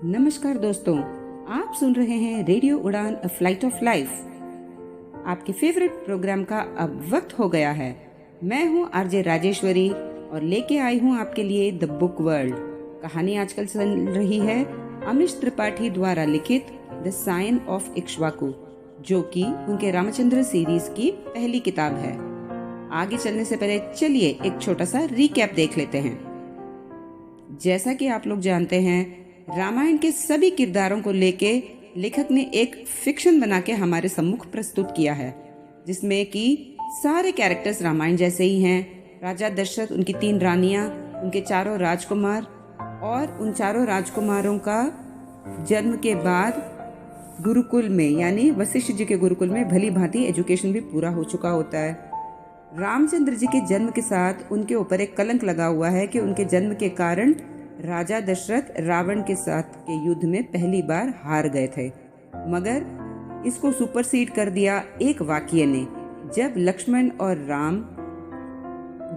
नमस्कार दोस्तों, आप सुन रहे हैं रेडियो उड़ान अ फ्लाइट ऑफ लाइफ। आपके फेवरेट प्रोग्राम का अब वक्त हो गया है। मैं हूं आरजे राजेश्वरी और लेके आई हूं आपके लिए द बुक वर्ल्ड। कहानी आजकल चल रही है अमिश त्रिपाठी द्वारा लिखित द साइन ऑफ इक्ष्वाकु, जो कि उनके रामचंद्र सीरीज की पहली किताब है। आगे चलने से पहले चलिए एक छोटा सा रिकैप देख लेते हैं। जैसा कि आप लोग जानते हैं, रामायण के सभी किरदारों को लेके लेखक ने एक फिक्शन बना के हमारे सम्मुख प्रस्तुत किया है, जिसमें कि सारे कैरेक्टर्स रामायण जैसे ही हैं। राजा दशरथ, उनकी 3 रानियां, उनके 4 राजकुमार और उन 4 राजकुमारों का जन्म के बाद गुरुकुल में यानी वशिष्ठ जी के गुरुकुल में भली भांति एजुकेशन भी पूरा हो चुका होता है। रामचंद्र जी के जन्म के साथ उनके ऊपर एक कलंक लगा हुआ है कि उनके जन्म के कारण राजा दशरथ रावण के साथ के युद्ध में पहली बार हार गए थे। मगर इसको सुपरसीड कर दिया एक वाक्य ने, जब लक्ष्मण और राम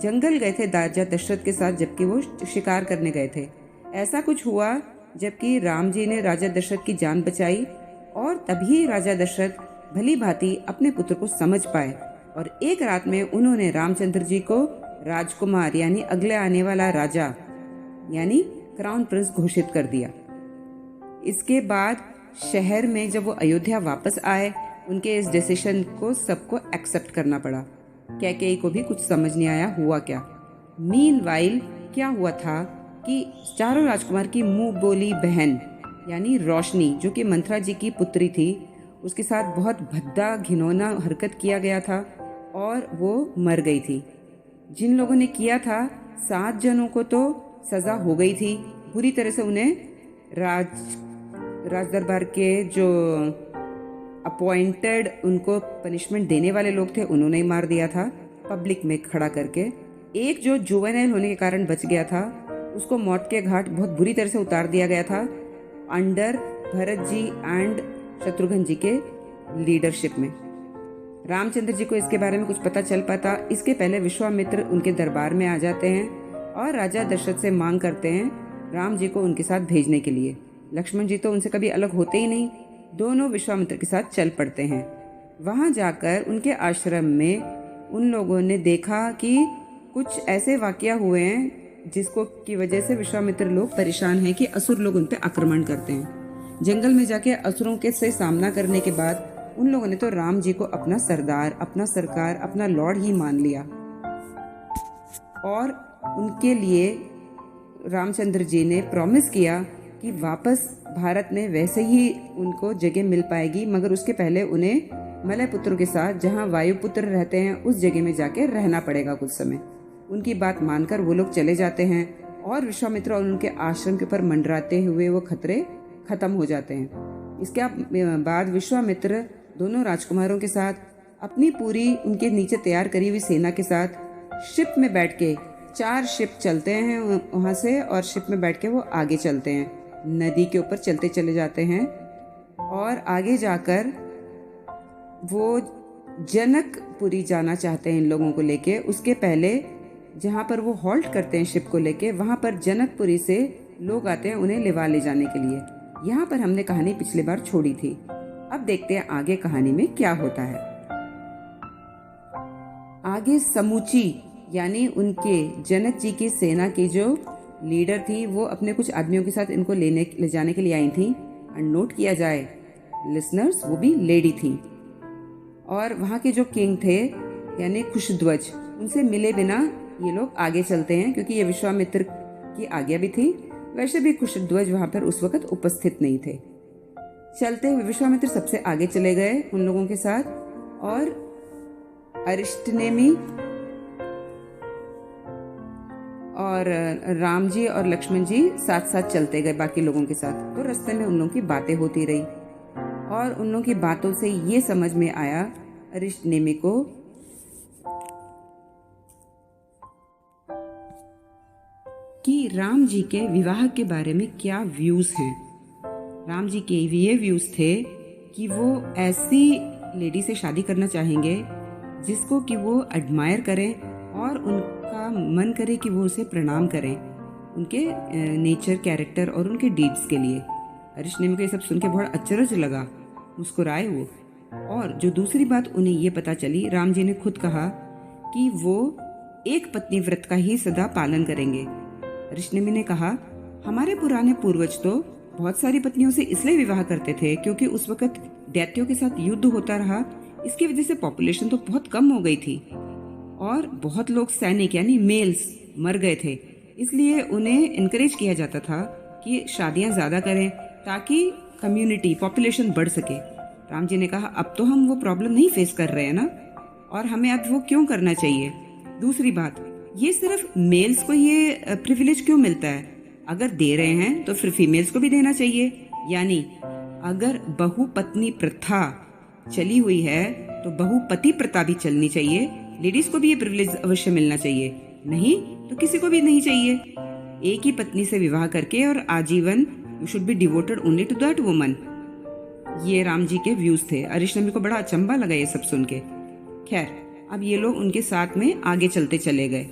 जंगल गए थे राजा दशरथ के साथ, जबकि वो शिकार करने गए थे। ऐसा कुछ हुआ जबकि राम जी ने राजा दशरथ की जान बचाई और तभी राजा दशरथ भली भांति अपने पुत्र को समझ पाए और एक रात में उन्होंने रामचंद्र जी को राजकुमार यानी अगले आने वाला राजा यानी क्राउन प्रिंस घोषित कर दिया। इसके बाद शहर में जब वो अयोध्या वापस आए, उनके इस डिसीजन को सबको एक्सेप्ट करना पड़ा। कैकेयी को भी कुछ समझ नहीं आया हुआ क्या। मीनवाइल क्या हुआ था कि 4 राजकुमार की मुंह बोली बहन यानी रोशनी, जो कि मंथरा जी की पुत्री थी, उसके साथ बहुत भद्दा घिनौना हरकत किया गया था और वो मर गई थी। जिन लोगों ने किया था 7 जनों को तो सजा हो गई थी। बुरी तरह से उन्हें राज दरबार के जो अपॉइंटेड उनको पनिशमेंट देने वाले लोग थे, उन्होंने ही मार दिया था पब्लिक में खड़ा करके। एक जो जुवेनाइल होने के कारण बच गया था, उसको मौत के घाट बहुत बुरी तरह से उतार दिया गया था अंडर भरत जी एंड शत्रुघ्न जी के लीडरशिप में। रामचंद्र जी को इसके बारे में कुछ पता चल पाता इसके पहले विश्वामित्र उनके दरबार में आ जाते हैं और राजा दशरथ से मांग करते हैं राम जी को उनके साथ भेजने के लिए। लक्ष्मण जी तो उनसे कभी अलग होते ही नहीं, दोनों विश्वामित्र के साथ चल पड़ते हैं। वहां जाकर उनके आश्रम में उन लोगों ने देखा कि कुछ ऐसे वाकया हुए हैं जिसको की वजह से विश्वामित्र लोग परेशान हैं कि असुर लोग उन पर आक्रमण करते हैं। जंगल में जाके असुरों के से सामना करने के बाद उन लोगों ने तो राम जी को अपना सरदार, अपना सरकार, अपना लॉर्ड ही मान लिया और उनके लिए रामचंद्र जी ने प्रॉमिस किया कि वापस भारत में वैसे ही उनको जगह मिल पाएगी, मगर उसके पहले उन्हें मलय पुत्र के साथ जहां वायुपुत्र रहते हैं उस जगह में जाके रहना पड़ेगा कुछ समय। उनकी बात मानकर वो लोग चले जाते हैं और विश्वामित्र और उनके आश्रम के ऊपर मंडराते हुए वो खतरे खत्म हो जाते हैं। इसके बाद विश्वामित्र दोनों राजकुमारों के साथ अपनी पूरी उनके नीचे तैयार करी हुई सेना के साथ शिप में बैठ के 4 शिप चलते हैं वहां से, और शिप में बैठ के वो आगे चलते हैं, नदी के ऊपर चलते चले जाते हैं और आगे जाकर वो जनकपुरी जाना चाहते हैं इन लोगों को लेके। उसके पहले जहां पर वो हॉल्ट करते हैं शिप को लेके, वहां पर जनकपुरी से लोग आते हैं उन्हें लिवा ले जाने के लिए। यहाँ पर हमने कहानी पिछली बार छोड़ी थी। अब देखते हैं आगे कहानी में क्या होता है। आगे समूची यानी उनके जनक जी की सेना की जो लीडर थी, वो अपने कुछ आदमियों के साथ इनको ले जाने के लिए आई थी। और नोट किया जाए लिसनर्स, वो भी लेडी थी। और वहाँ के जो किंग थे यानी कुशध्वज, उनसे मिले बिना ये लोग आगे चलते हैं क्योंकि ये विश्वामित्र की आज्ञा भी थी। वैसे भी कुशध्वज वहाँ पर उस वक्त उपस्थित नहीं थे। चलते हुए विश्वामित्र सबसे आगे चले गए उन लोगों के साथ और अरिष्टनेमी और राम जी और लक्ष्मण जी साथ साथ चलते गए बाकी लोगों के साथ। तो रास्ते में उन लोगों की बातें होती रही और उन लोगों की बातों से ये समझ में आया अरिष्टनेमी को कि राम जी के विवाह के बारे में क्या व्यूज हैं। राम जी के ये व्यूज थे कि वो ऐसी लेडी से शादी करना चाहेंगे जिसको कि वो एडमायर करें और उनका मन करे कि वो उसे प्रणाम करें उनके नेचर, कैरेक्टर और उनके डीड्स के लिए। अरिशनेमी को ये सब सुन के बहुत अचरज लगा, मुस्कुराए वो। और जो दूसरी बात उन्हें ये पता चली, राम जी ने खुद कहा कि वो एक पत्नी व्रत का ही सदा पालन करेंगे। अरिशनेमी ने कहा, हमारे पुराने पूर्वज तो बहुत सारी पत्नियों से इसलिए विवाह करते थे क्योंकि उस वक्त दैत्यों के साथ युद्ध होता रहा, इसकी वजह से पॉपुलेशन तो बहुत कम हो गई थी और बहुत लोग सैनिक यानी मेल्स मर गए थे, इसलिए उन्हें इनकरेज किया जाता था कि शादियां ज्यादा करें ताकि कम्युनिटी पॉपुलेशन बढ़ सके। राम जी ने कहा, अब तो हम वो प्रॉब्लम नहीं फेस कर रहे हैं ना, और हमें अब वो क्यों करना चाहिए। दूसरी बात, ये सिर्फ मेल्स को ये प्रिविलेज क्यों मिलता है? अगर दे रहे हैं तो फिर फीमेल्स को भी देना चाहिए। यानी अगर बहुपत्नी प्रथा चली हुई है तो बहुपति प्रथा भी चलनी चाहिए, लेडीज को भी ये प्रिविलेज अवश्य मिलना चाहिए, नहीं तो किसी को भी नहीं चाहिए। एक ही पत्नी से विवाह करके और आजीवन you should be devoted only to that woman. ये राम जी के व्यूज थे। अरिशनेमी को बड़ा अचंभा लगा ये सब सुन के। खैर, अब ये लोग उनके साथ में आगे चलते चले गए।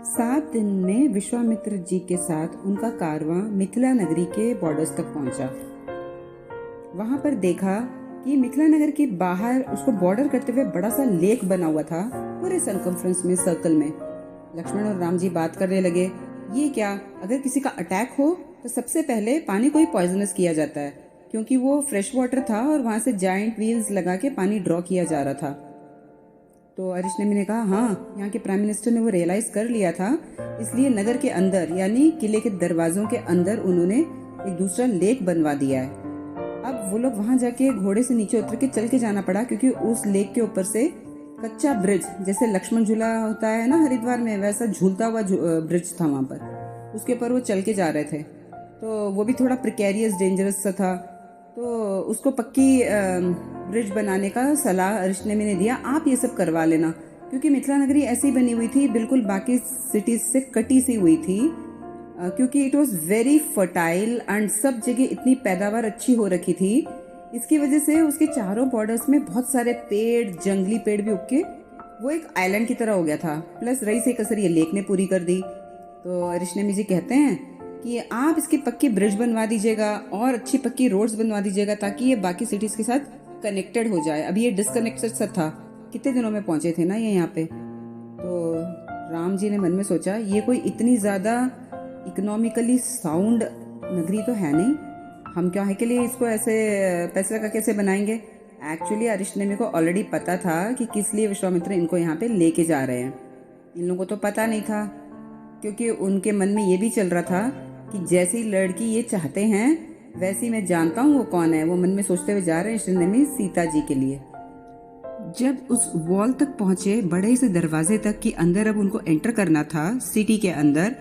7 दिन में विश्वामित्र जी के साथ उनका कारवां मिथिला नगरी के बॉर्डर्स तक पहुंचा। वहां पर देखा कि मिथिला नगर के बाहर उसको बॉर्डर करते हुए बड़ा सा लेक बना हुआ था, पूरे सर्कमफ्रेंस में, सर्कल में। लक्ष्मण और राम जी बात करने लगे, ये क्या, अगर किसी का अटैक हो तो सबसे पहले पानी को ही पॉइजनस किया जाता है, क्योंकि वो फ्रेश वाटर था और वहां से जायंट व्हील्स लगा के पानी ड्रॉ किया जा रहा था। तो अरिशनेमी ने कहा, हाँ, यहाँ के प्राइम मिनिस्टर ने वो रियलाइज कर लिया था, इसलिए नगर के अंदर यानी किले के दरवाजों के अंदर उन्होंने एक दूसरा लेक बनवा दिया है। अब वो लोग वहां जाके घोड़े से नीचे उतर के चल के जाना पड़ा, क्योंकि उस लेक के ऊपर से कच्चा ब्रिज, जैसे लक्ष्मण झूला होता है ना हरिद्वार में, वैसा झूलता हुआ ब्रिज था वहां पर, उसके ऊपर वो चल के जा रहे थे। तो वो भी थोड़ा प्रिकेरियस, डेंजरस सा था, तो उसको पक्की ब्रिज बनाने का सलाह अरिशनेमी ने दिया, आप ये सब करवा लेना, क्योंकि मिथिला नगरी ऐसी बनी हुई थी, बिल्कुल बाकी सिटीज से कटी सी हुई थी, क्योंकि it was very fertile and सब जगह इतनी पैदावार अच्छी हो रखी थी। इसकी वजह से उसके चारों बॉर्डर्स में बहुत सारे पेड़, जंगली पेड़ भी उग के वो एक आइलैंड की तरह हो गया था। प्लस रही से कसर ये लेक ने पूरी कर दी। तो अरिशनेमी जी कहते हैं कि आप इसकी पक्की ब्रिज बनवा दीजिएगा और अच्छी पक्की रोड्स बनवा दीजिएगा, ताकि ये बाकी सिटीज के साथ कनेक्टेड हो जाए। अभी ये डिस्कनेक्टेड सा था, कितने दिनों में पहुंचे थे ना ये यहाँ पे। तो राम जी ने मन में सोचा, ये कोई इतनी ज्यादा इकोनॉमिकली साउंड नगरी तो है नहीं, हम क्या है के लिए इसको ऐसे पैसे लगा कैसे बनाएंगे। एक्चुअली अरिशनेमी को ऑलरेडी पता था कि किस लिए विश्वामित्र इनको यहाँ पे लेके जा रहे हैं। इन लोगों को तो पता नहीं था, क्योंकि उनके मन में ये भी चल रहा था कि जैसी लड़की ये चाहते हैं वैसी मैं जानता हूँ वो कौन है। वो मन में सोचते हुए जा रहे हैं अरिशनेमी सीता जी के लिए। जब उस वॉल तक पहुंचे, बड़े से दरवाजे तक कि अंदर अब उनको एंटर करना था सिटी के अंदर,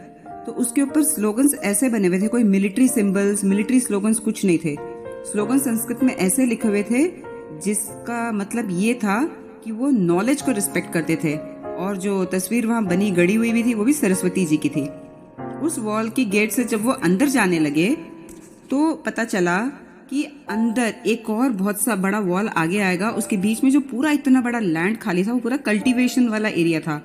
तो उसके ऊपर स्लोगन्स ऐसे बने हुए थे, कोई मिलिट्री सिंबल्स, मिलिट्री स्लोगन्स कुछ नहीं थे। स्लोगन संस्कृत में ऐसे लिखे हुए थे जिसका मतलब ये था कि वो नॉलेज को रिस्पेक्ट करते थे। और जो तस्वीर वहां बनी गड़ी हुई भी थी वो भी सरस्वती जी की थी। उस वॉल की गेट से जब वो अंदर जाने लगे तो पता चला कि अंदर एक और बहुत सा बड़ा वॉल आगे आएगा। उसके बीच में जो पूरा इतना बड़ा लैंड खाली था वो पूरा कल्टीवेशन वाला एरिया था।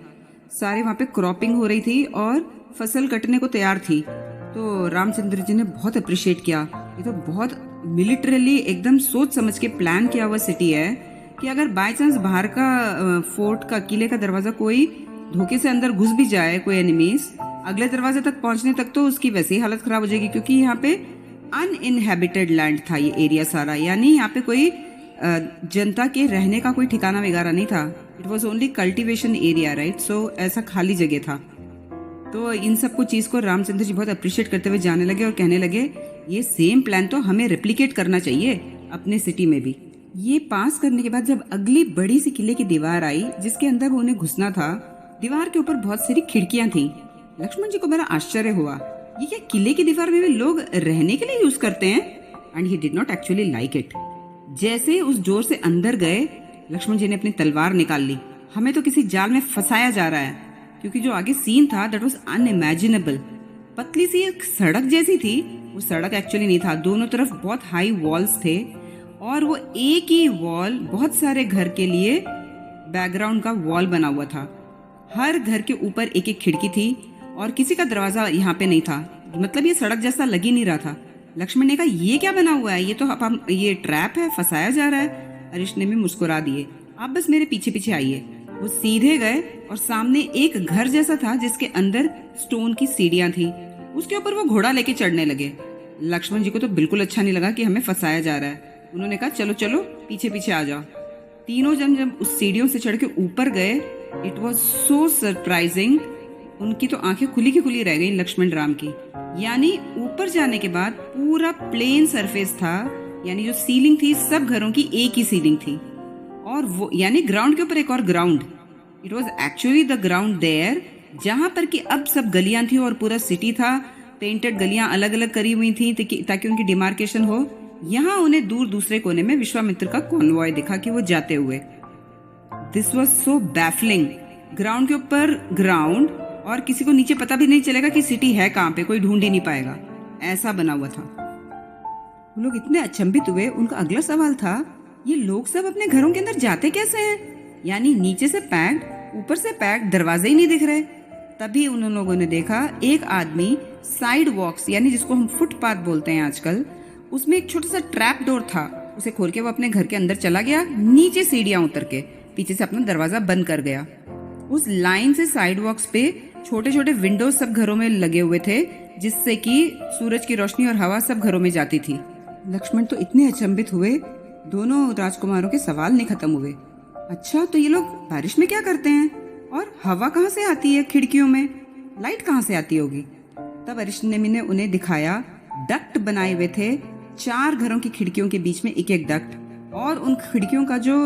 सारे वहां पे क्रॉपिंग हो रही थी और फसल कटने को तैयार थी। तो रामचंद्र जी ने बहुत अप्रिशिएट किया, ये तो बहुत मिलिटरीली एकदम सोच समझ के प्लान किया हुआ सिटी है कि अगर बाय चांस बाहर का फोर्ट का, किले का दरवाजा कोई धोखे से अंदर घुस भी जाए, कोई एनिमीज, अगले दरवाजे तक पहुंचने तक तो उसकी वैसे ही हालत खराब हो जाएगी, क्योंकि यहाँ पे अनइनहेबिटेड लैंड था ये एरिया सारा। यानी यहाँ पे कोई जनता के रहने का कोई ठिकाना वगैरह नहीं था। It was only cultivation area, right. So ऐसा खाली जगह था। तो इन सब को चीज को रामचंद्र जी बहुत अप्रिशिएट करते हुए जाने लगे और कहने लगे, ये सेम प्लान तो हमें रेप्लिकेट करना चाहिए अपने सिटी में भी। ये पास करने के बाद जब अगली बड़ी सी किले की दीवार आई जिसके अंदर वो उन्हें घुसना था, दीवार के ऊपर बहुत सारी खिड़कियां थी। लक्ष्मण जी को बड़ा आश्चर्य हुआ, ये क्या किले की दीवार में भी लोग रहने के लिए यूज करते हैं? And he did not actually like it. जैसे उस डोर से अंदर गए, लक्ष्मण जी ने अपनी तलवार निकाल ली। हमें तो किसी जाल में फंसाया जा रहा है, क्योंकि जो आगे सीन था दैट वाज अनइमेजिनेबल। पतली सी एक सड़क जैसी थी, वो सड़क एक्चुअली नहीं था, दोनों तरफ बहुत हाई वॉल्स थे और वो एक ही वॉल बहुत सारे घर के लिए बैकग्राउंड का वॉल बना हुआ था। हर घर के ऊपर एक एक खिड़की थी और किसी का दरवाजा यहाँ पे नहीं था। मतलब ये सड़क जैसा लग ही नहीं रहा था। लक्ष्मण ने कहा ये क्या बना हुआ है, ये तो हम ये ट्रैप है, फंसाया जा रहा है। अरिष्ट ने भी मुस्कुरा दिए, आप बस मेरे पीछे पीछे आइए। वो सीधे गए और सामने एक घर जैसा था जिसके अंदर स्टोन की सीढ़ियां थी। उसके ऊपर वो घोड़ा लेके चढ़ने लगे। लक्ष्मण जी को तो बिल्कुल अच्छा नहीं लगा कि हमें फंसाया जा रहा है। उन्होंने कहा चलो चलो पीछे पीछे आ जाओ। तीनों जन जब उस सीढ़ियों से चढ़ के ऊपर गए, इट वॉज सो सरप्राइजिंग। उनकी तो आंखें खुली की खुली रह गई लक्ष्मण राम की। यानी ऊपर जाने के बाद पूरा प्लेन सरफेस था, यानी जो सीलिंग थी सब घरों की एक ही सीलिंग थी, और वो यानी ग्राउंड के ऊपर एक और ground. It was actually the ground there, जहां पर कि अब सब गलियां थी और पूरा सिटी था। पेंटेड गलियां अलग अलग करी हुई थी ताकि उनकी डिमार्केशन हो। यहाँ उन्हें दूर दूसरे कोने में विश्वामित्र का कॉन्वॉय दिखा कि वो जाते हुए। This was so baffling. Ground के ऊपर ग्राउंड, और किसी को नीचे पता भी नहीं चलेगा कि सिटी है कहाँ पे, कोई ढूंढ ही नहीं पाएगा, ऐसा बना हुआ था। वो लोग इतने अचंभित हुए। उनका अगला सवाल था, ये लोग सब अपने घरों के अंदर जाते कैसे हैं? यानी नीचे से पैक्ड, ऊपर से पैक्ड, दरवाजे ही नहीं दिख रहे। तभी उन लोगों ने देखा एक आदमी साइड वॉक्स, यानी जिसको हम फुटपाथ बोलते हैं आजकल, उसमें एक छोटा सा ट्रैप डोर था। उसे खोल के वो अपने घर के अंदर चला गया, नीचे सीढ़ियां उतर के पीछे से अपना दरवाजा बंद कर गया। उस लाइन से साइड वॉक्स पे छोटे छोटे विंडोज सब घरों में लगे हुए थे, जिससे कि सूरज की रोशनी और हवा सब घरों में जाती थी। लक्ष्मण तो इतने अचंभित हुए, दोनों राजकुमारों के सवाल नहीं खत्म हुए। अच्छा, तो ये लोग बारिश में क्या करते हैं, और हवा कहाँ से आती है खिड़कियों में, लाइट कहाँ से आती होगी? तब अरिष्टनेमी ने उन्हें दिखाया, डक्ट बनाए हुए थे 4 घरों की खिड़कियों के बीच में एक एक डक्ट, और उन खिड़कियों का जो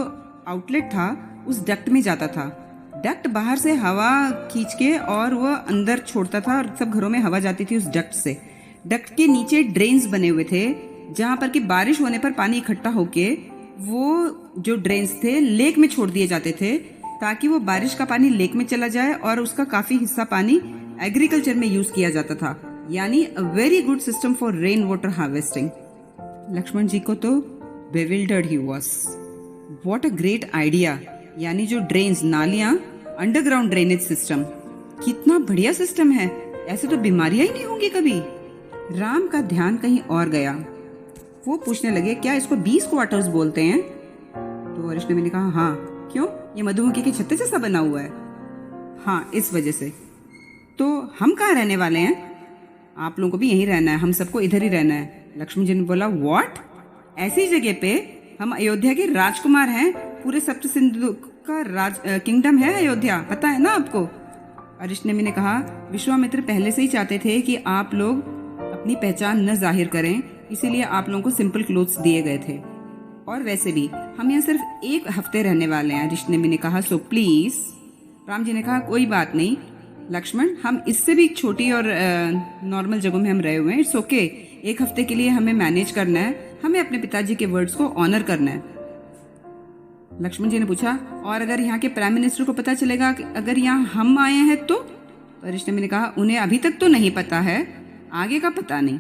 आउटलेट था उस डक्ट में जाता था। डक्ट बाहर से हवा खींच के और वो अंदर छोड़ता था, और सब घरों में हवा जाती थी उस डक्ट से। डक्ट के नीचे ड्रेन्स बने हुए थे, जहां पर कि बारिश होने पर पानी इकट्ठा होके वो जो ड्रेन्स थे लेक में छोड़ दिए जाते थे, ताकि वो बारिश का पानी लेक में चला जाए और उसका काफी हिस्सा पानी एग्रीकल्चर में यूज किया जाता था। यानी a very good system for rain water harvesting. Lakshman ji को तो बेविल्डर्ड ही was. What a great idea. यानी जो ड्रेन्स, नालियां, अंडरग्राउंड ड्रेनेज सिस्टम, कितना बढ़िया सिस्टम है। ऐसे तो बीमारियां ही नहीं होंगी कभी। राम का ध्यान कहीं और गया। वो पूछने लगे, क्या इसको 20 क्वार्टर्स बोलते हैं? तो अरिष्टनेमी ने कहा, हाँ। क्यों? ये मधुमक्खी के छत्ते जैसा बना हुआ है। हाँ, इस वजह से। तो हम कहाँ रहने वाले हैं? आप लोगों को भी यहीं रहना है, हम सबको इधर ही रहना है। लक्ष्मण जी ने बोला, व्हाट? ऐसी जगह पे? हम अयोध्या के राजकुमार हैं, पूरे सप्त सिंधु का किंगडम है अयोध्या, पता है ना आपको? अरिष्टनेमी ने कहा, विश्वामित्र पहले से ही चाहते थे कि आप लोग अपनी पहचान न जाहिर करें, इसीलिए आप लोगों को सिंपल क्लोथ्स दिए गए थे। और वैसे भी हम यहाँ सिर्फ 1 हफ्ते रहने वाले हैं। अरिष्टनेमी ने कहा, सो प्लीज। राम जी ने कहा, कोई बात नहीं लक्ष्मण, हम इससे भी छोटी और नॉर्मल जगहों में हम रहे हुए हैं, इट्स ओके। 1 हफ्ते के लिए हमें मैनेज करना है, हमें अपने पिताजी के वर्ड्स को ऑनर करना है। लक्ष्मण जी ने पूछा, और अगर यहाँ के प्राइम मिनिस्टर को पता चलेगा कि अगर यहाँ हम आए हैं तो? अरिष्टनेमी ने कहा, उन्हें अभी तक तो नहीं पता है, आगे का पता नहीं।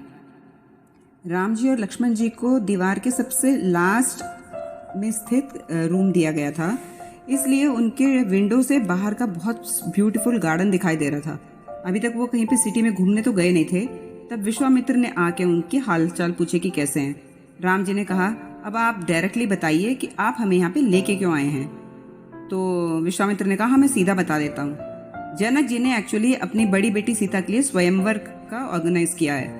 राम जी और लक्ष्मण जी को दीवार के सबसे लास्ट में स्थित रूम दिया गया था, इसलिए उनके विंडो से बाहर का बहुत ब्यूटीफुल गार्डन दिखाई दे रहा था। अभी तक वो कहीं पे सिटी में घूमने तो गए नहीं थे। तब विश्वामित्र ने आके उनके हालचाल पूछे कि कैसे हैं। राम जी ने कहा, अब आप डायरेक्टली बताइए कि आप हमें यहाँ पे लेके क्यों आए हैं? तो विश्वामित्र ने कहा, मैं सीधा बता देता हूँ। जनक जी ने एक्चुअली अपनी बड़ी बेटी सीता के लिए स्वयंवर का ऑर्गेनाइज किया है।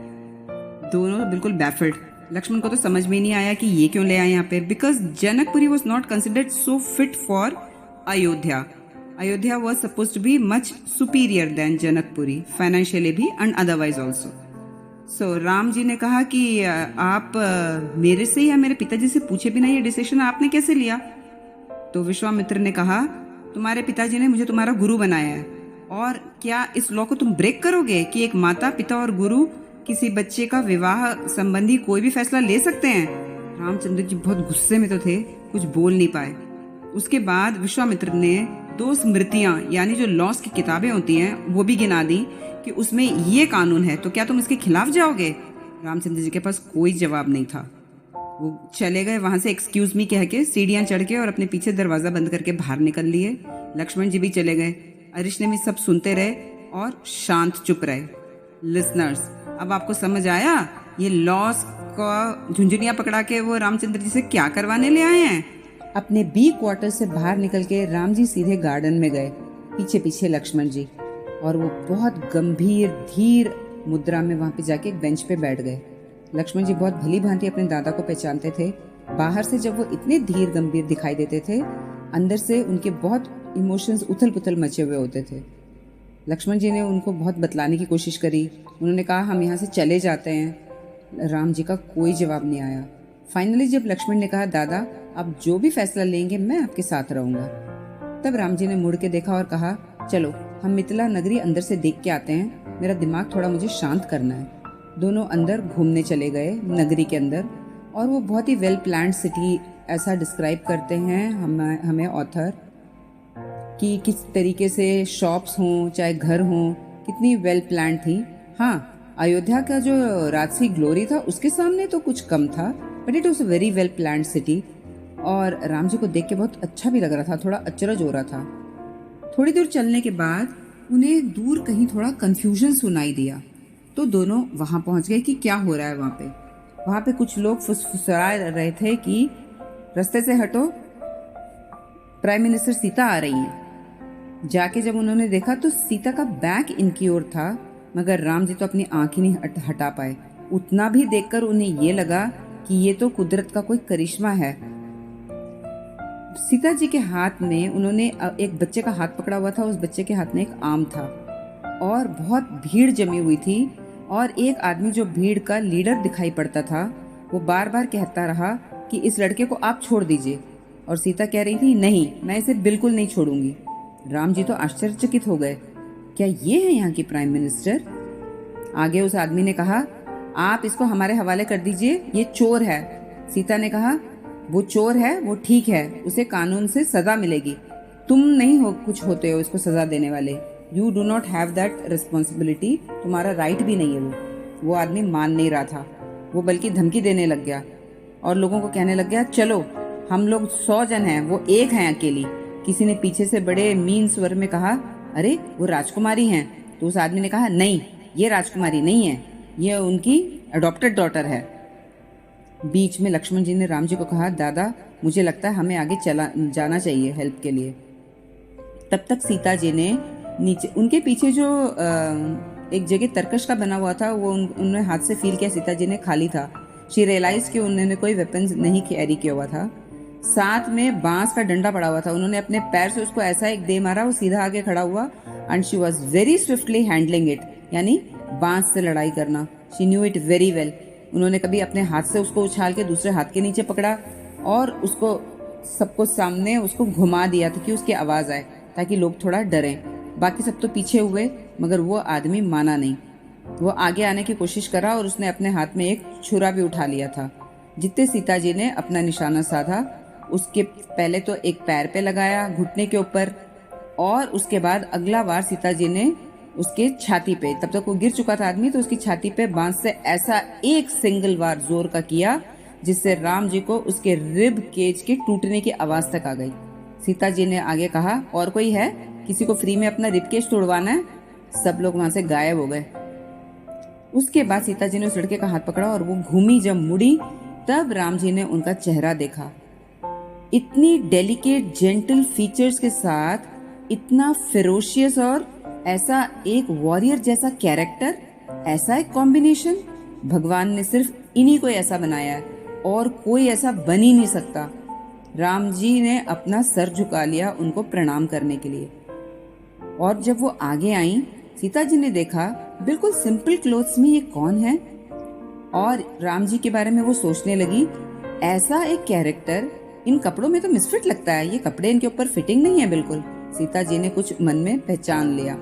दोनों बिल्कुल बैफल्ड। लक्ष्मण को तो समझ में नहीं आया कि ये क्यों ले आए यहाँ पे, because Janakpuri was not considered so fit for Ayodhya. Ayodhya was suppose to be much superior than Janakpuri, financially भी and otherwise also. So Ram ji ने कहा कि आप मेरे से या मेरे पिताजी से पूछे बिना ये डिसीजन आपने कैसे लिया? तो विश्वामित्र ने कहा, तुम्हारे पिताजी ने मुझे तुम्हारा गुरु बनाया है, और क्या इस लॉ को तुम ब्रेक करोगे कि एक माता, पिता और गुरु किसी बच्चे का विवाह संबंधी कोई भी फैसला ले सकते हैं? रामचंद्र जी बहुत गुस्से में तो थे, कुछ बोल नहीं पाए। उसके बाद विश्वामित्र ने 2 स्मृतियां, यानी जो लॉस की किताबें होती हैं, वो भी गिना दी कि उसमें ये कानून है, तो क्या तुम इसके खिलाफ जाओगे? रामचंद्र जी के पास कोई जवाब नहीं था। वो चले गए वहां से एक्सक्यूज मी कह के, सीढ़ियां चढ़ के और अपने पीछे दरवाजा बंद करके बाहर निकल लिए। लक्ष्मण जी भी चले गए। अरिष्टनेमी सब सुनते रहे और शांत चुप रहे। लिसनर्स, अब आपको समझ आया ये लॉस का झुंझुनिया पकड़ा के वो रामचंद्र जी से क्या करवाने ले आए हैं? अपने बी क्वार्टर से बाहर निकल के राम जी सीधे गार्डन में गए, पीछे पीछे लक्ष्मण जी, और वो बहुत गंभीर धीर मुद्रा में वहां पे जाके एक बेंच पे बैठ गए। लक्ष्मण जी बहुत भली भांति अपने दादा को पहचानते थे। बाहर से जब वो इतने धीर गंभीर दिखाई देते थे, अंदर से उनके बहुत इमोशंस उथल पुथल मचे हुए होते थे। लक्ष्मण जी ने उनको बहुत बतलाने की कोशिश करी। उन्होंने कहा हम यहाँ से चले जाते हैं। राम जी का कोई जवाब नहीं आया। फाइनली जब लक्ष्मण ने कहा दादा आप जो भी फैसला लेंगे मैं आपके साथ रहूंगा, तब राम जी ने मुड़ के देखा और कहा चलो हम मिथिला नगरी अंदर से देख के आते हैं, मेरा दिमाग थोड़ा मुझे शांत करना है। दोनों अंदर घूमने चले गए नगरी के अंदर, और वो बहुत ही वेल प्लान्ड सिटी ऐसा डिस्क्राइब करते हैं हमें ऑथर कि किस तरीके से शॉप्स हों चाहे घर हों कितनी वेल प्लान्ड थी। हाँ, अयोध्या का जो राजसी ग्लोरी था उसके सामने तो कुछ कम था, but it was a very well planned city. और राम जी को देख के बहुत अच्छा भी लग रहा था, थोड़ा अचरज हो रहा था। थोड़ी दूर चलने के बाद उन्हें दूर कहीं थोड़ा कंफ्यूजन सुनाई दिया, तो दोनों वहां पहुंच गए कि क्या हो रहा है वहां पे। वहां पे कुछ लोग फुसफुसा रहे थे कि रास्ते से हटो, प्राइम मिनिस्टर सीता आ रही हैं। जाके जब उन्होंने देखा तो सीता का बैक इनकी ओर था, मगर राम जी तो अपनी आंख ही नहीं हटा पाए। उतना भी देखकर उन्हें ये लगा कि ये तो कुदरत का कोई करिश्मा है। सीता जी के हाथ में उन्होंने एक बच्चे का हाथ पकड़ा हुआ था, उस बच्चे के हाथ में एक आम था और बहुत भीड़ जमी हुई थी। और एक आदमी जो भीड़ का लीडर दिखाई पड़ता था वो बार बार कहता रहा कि इस लड़के को आप छोड़ दीजिए, और सीता कह रही थी नहीं मैं इसे बिल्कुल नहीं छोड़ूंगी। राम जी तो आश्चर्यचकित हो गए, क्या ये है यहाँ की प्राइम मिनिस्टर? आगे उस आदमी ने कहा आप इसको हमारे हवाले कर दीजिए, ये चोर है। सीता ने कहा वो चोर है वो ठीक है, उसे कानून से सजा मिलेगी, तुम नहीं हो कुछ होते हो इसको सजा देने वाले, you do not have that responsibility, तुम्हारा राइट भी नहीं है। वो आदमी मान नहीं रहा था, वो बल्कि धमकी देने लग गया और लोगों को कहने लग गया चलो हम लोग 100 जन हैं, वो एक हैं अकेली। किसी ने पीछे से बड़े मीन स्वर में कहा अरे वो राजकुमारी हैं। तो उस आदमी ने कहा नहीं ये राजकुमारी नहीं है, ये उनकी अडॉप्टेड डॉटर है। बीच में लक्ष्मण जी ने राम जी को कहा दादा मुझे लगता है हमें आगे जाना चाहिए हेल्प के लिए। तब तक सीता जी ने नीचे उनके पीछे जो एक जगह तरकश का बना हुआ था वो उन्होंने हाथ से फील किया, सीता जी ने खाली था। शी रियलाइज कि उन्होंने कोई वेपन्स नहीं कैरी किया हुआ था। साथ में बांस का डंडा पड़ा हुआ था, उन्होंने अपने पैर से उसको ऐसा एक दे मारा, वो सीधा आगे खड़ा हुआ and she was very swiftly handling it, यानी बांस से लड़ाई करना। She knew it very well. उन्होंने कभी अपने हाथ से उसको उछाल के दूसरे हाथ के नीचे पकड़ा और उसको सबको सामने उसको घुमा दिया था कि उसकी आवाज आए ताकि लोग थोड़ा डरें। बाकी सब तो पीछे हुए मगर वो आदमी माना नहीं, वो आगे आने की कोशिश करा और उसने अपने हाथ में एक छुरा भी उठा लिया था। जितने सीता जी ने अपना निशाना साधा, उसके पहले तो एक पैर पे लगाया घुटने के ऊपर, और उसके बाद अगला बार सीता जी ने उसके छाती पे, तब तक वो गिर चुका था आदमी, तो उसकी छाती पे बांस से ऐसा एक सिंगल बार जोर का किया जिससे राम जी को उसके रिब केज के टूटने की आवाज तक आ गई। सीता जी ने आगे कहा और कोई है, किसी को फ्री में अपना रिब केज तोड़वाना है? सब लोग वहां से गायब हो गए। उसके बाद सीता जी ने उस लड़के का हाथ पकड़ा और वो घूमी, जब मुड़ी तब राम जी ने उनका चेहरा देखा। इतनी डेलिकेट जेंटल फीचर्स के साथ, इतना फेरोशियस और ऐसा एक वॉरियर जैसा कैरेक्टर, ऐसा एक कॉम्बिनेशन भगवान ने सिर्फ इन्हीं को ऐसा बनाया है और कोई ऐसा बन ही नहीं सकता। राम जी ने अपना सर झुका लिया उनको प्रणाम करने के लिए। और जब वो आगे आई, सीता जी ने देखा बिल्कुल सिंपल क्लोथ्स में ये कौन है, और राम जी के बारे में वो सोचने लगी ऐसा एक कैरेक्टर इन कपड़ों में तो मिसफिट लगता है, ये कपड़े इनके ऊपर फिटिंग नहीं है बिल्कुल। सीता जी ने कुछ मन में पहचान लिया,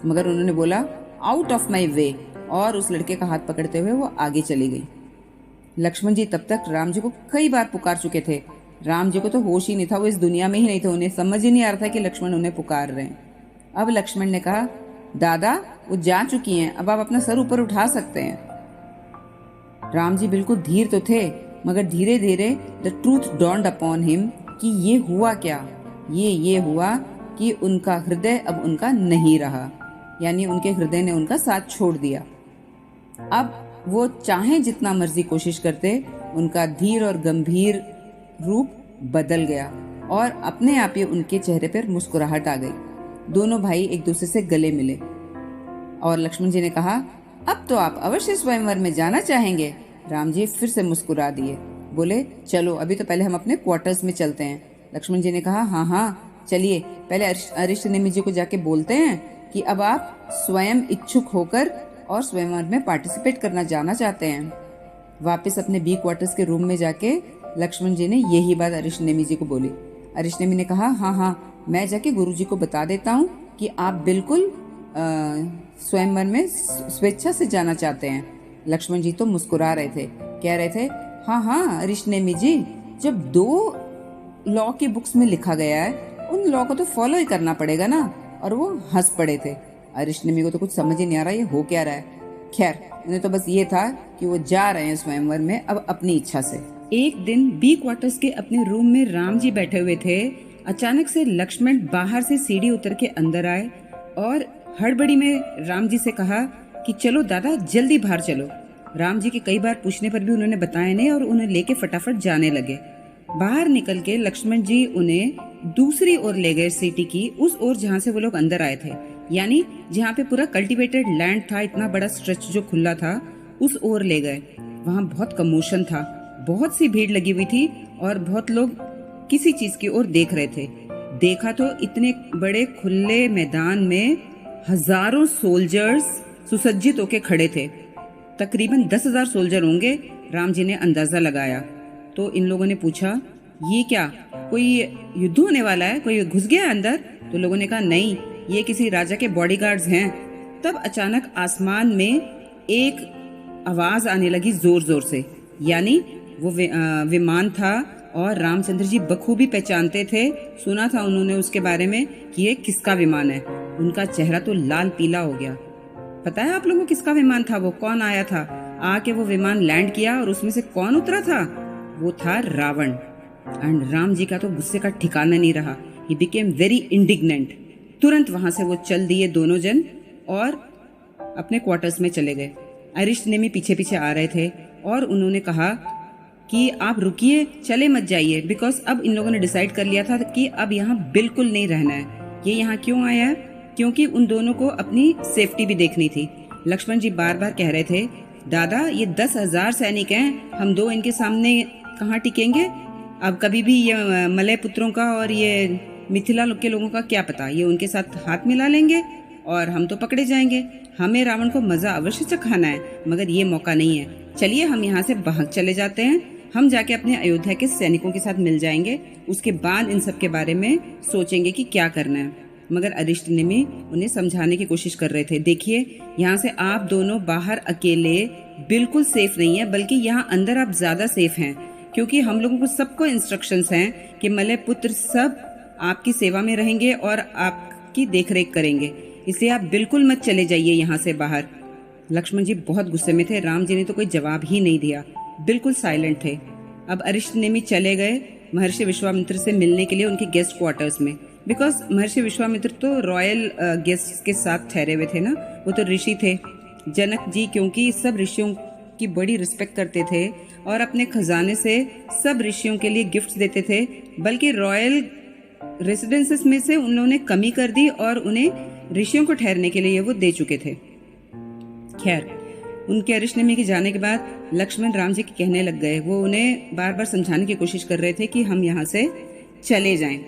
मगर उन्होंने बोला आउट ऑफ माई वे, और उस लड़के का हाथ पकड़ते हुए वो आगे चली गई। लक्ष्मण जी तब तक राम जी को कई बार पुकार चुके थे। राम जी को तो होश ही नहीं था, वो इस दुनिया में ही नहीं थे, उन्हें समझ ही नहीं आ रहा था कि लक्ष्मण उन्हें पुकार रहे हैं। अब लक्ष्मण ने कहा दादा वो जा चुकी हैं, अब आप अपना सर ऊपर उठा सकते हैं। राम जी बिल्कुल धीर तो थे, मगर धीरे धीरे the truth dawned upon him कि ये हुआ क्या। ये हुआ कि उनका हृदय अब उनका नहीं रहा, यानी उनके हृदय ने उनका साथ छोड़ दिया। अब वो चाहे जितना मर्जी कोशिश करते, उनका धीर और गंभीर रूप बदल गया और अपने आप ही उनके चेहरे पर मुस्कुराहट आ गई। दोनों भाई एक दूसरे से गले मिले और लक्ष्मण जी ने कहा, अब तो आप अवश्य स्वयंवर में जाना चाहेंगे। राम जी फिर से मुस्कुरा दिए, बोले, चलो अभी तो पहले हम अपने क्वार्टर्स में चलते हैं। लक्ष्मण जी ने कहा, हाँ हाँ चलिए, पहले अरिष्टनेमि जी को जाके बोलते हैं कि अब आप स्वयं इच्छुक होकर और स्वयंवर में पार्टिसिपेट करना जाना चाहते हैं। वापस अपने बी क्वार्टर्स के रूम में जाके लक्ष्मण जी ने यही बात अरिष्टनेमि जी को बोली। अरिष्टनेमि ने कहा, हाँ हाँ मैं जाके गुरु जी को बता देता हूँ कि आप बिल्कुल स्वयंवर में स्वेच्छा से जाना चाहते हैं। लक्ष्मण जी तो मुस्कुरा रहे थे, कह रहे थे, हाँ हाँ अरिष्टनेमि जी, जब 2 लॉ की बुक्स में लिखा गया है उन लॉ को तो फॉलो ही करना पड़ेगा ना। और वो हंस पड़े थे। अरिष्टनेमि को तो कुछ समझ ही नहीं आ रहा ये हो क्या रहा है। खैर उन्हें तो बस ये था कि वो जा रहे हैं स्वयंवर में अब अपनी इच्छा से। एक दिन बी क्वार्टर्स के अपने रूम में राम जी बैठे हुए थे। अचानक से लक्ष्मण बाहर से सीढ़ी उतर के अंदर आए और हड़बड़ी में राम जी से कहा कि चलो दादा जल्दी बाहर चलो। राम जी के कई बार पूछने पर भी उन्होंने बताया नहीं और उन्हें लेके फटाफट जाने लगे। बाहर निकल के लक्ष्मण जी उन्हें दूसरी ओर ले गए, सिटी की उस ओर जहाँ से वो लोग अंदर आए थे, यानी जहाँ पे पूरा कल्टीवेटेड लैंड था, इतना बड़ा स्ट्रेच जो खुला था, उस ओर ले गए। वहाँ बहुत कमोशन था, बहुत सी भीड़ लगी हुई थी और बहुत लोग किसी चीज की ओर देख रहे थे। देखा तो इतने बड़े खुले मैदान में हजारों सोल्जर्स सुसज्जित होके खड़े थे। तकरीबन 10,000 सोल्जर होंगे, राम जी ने अंदाजा लगाया। तो इन लोगों ने पूछा, ये क्या, कोई युद्ध होने वाला है, कोई घुस गया अंदर? तो लोगों ने कहा, नहीं, ये किसी राजा के बॉडीगार्ड्स हैं। तब अचानक आसमान में एक आवाज आने लगी जोर जोर से, यानी वो विमान था और रामचंद्र जी बखूबी पहचानते थे। सुना था उन्होंने उसके बारे में कि ये किसका विमान है। उनका चेहरा तो लाल पीला हो गया। पता है आप लोगों को किसका विमान था? वो कौन आया था? आके वो विमान लैंड किया और उसमें से कौन उतरा था? वो था रावण। एंड राम जी का तो गुस्से का ठिकाना नहीं रहा। He became very indignant. तुरंत वहां से वो चल दिए दोनों जन और अपने क्वार्टर्स में चले गए। अरिष्टनेमि पीछे पीछे आ रहे थे और उन्होंने कहा कि आप रुकिए, चले मत जाइए, बिकॉज अब इन लोगों ने डिसाइड कर लिया था कि अब यहाँ बिल्कुल नहीं रहना है। ये यहाँ क्यों आया है? क्योंकि उन दोनों को अपनी सेफ्टी भी देखनी थी। लक्ष्मण जी बार बार कह रहे थे, दादा ये 10,000 सैनिक हैं, हम 2 इनके सामने कहाँ टिकेंगे? अब कभी भी ये मलय पुत्रों का और ये मिथिला के लोगों का क्या पता, ये उनके साथ हाथ मिला लेंगे और हम तो पकड़े जाएंगे। हमें रावण को मजा अवश्य चखाना है, मगर ये मौका नहीं है। चलिए हम यहाँ से भाग चले जाते हैं। हम जाके अपने अयोध्या के सैनिकों के साथ मिल जाएंगे, उसके बाद इन सब के बारे में सोचेंगे कि क्या करना है। मगर अरिष्टनेमि उन्हें समझाने की कोशिश कर रहे थे, देखिए यहाँ से आप दोनों बाहर अकेले बिल्कुल सेफ नहीं है, बल्कि यहाँ अंदर आप ज्यादा सेफ हैं, क्योंकि हम लोगों को सबको इंस्ट्रक्शंस हैं कि मलय पुत्र सब आपकी सेवा में रहेंगे और आपकी देखरेख करेंगे, इसलिए आप बिल्कुल मत चले जाइए यहाँ से बाहर। लक्ष्मण जी बहुत गुस्से में थे। राम जी ने तो कोई जवाब ही नहीं दिया, बिल्कुल साइलेंट थे। अब अरिष्टनेमि चले गए महर्षि विश्वामित्र से मिलने के लिए उनके गेस्ट क्वार्टर्स में, बिकॉज महर्षि विश्वामित्र तो रॉयल गेस्ट के साथ ठहरे हुए थे ना, वो तो ऋषि थे। जनक जी क्योंकि सब ऋषियों की बड़ी रिस्पेक्ट करते थे और अपने खजाने से सब ऋषियों के लिए गिफ्ट्स देते थे, बल्कि रॉयल रेसिडेंसेस में से उन्होंने कमी कर दी और उन्हें ऋषियों को ठहरने के लिए वो दे चुके थे। खैर उनके अरिष्टनेमि के जाने के बाद लक्ष्मण राम जी के कहने लग गए। वो उन्हें बार बार समझाने की कोशिश कर रहे थे कि हम यहाँ से चले जाएं।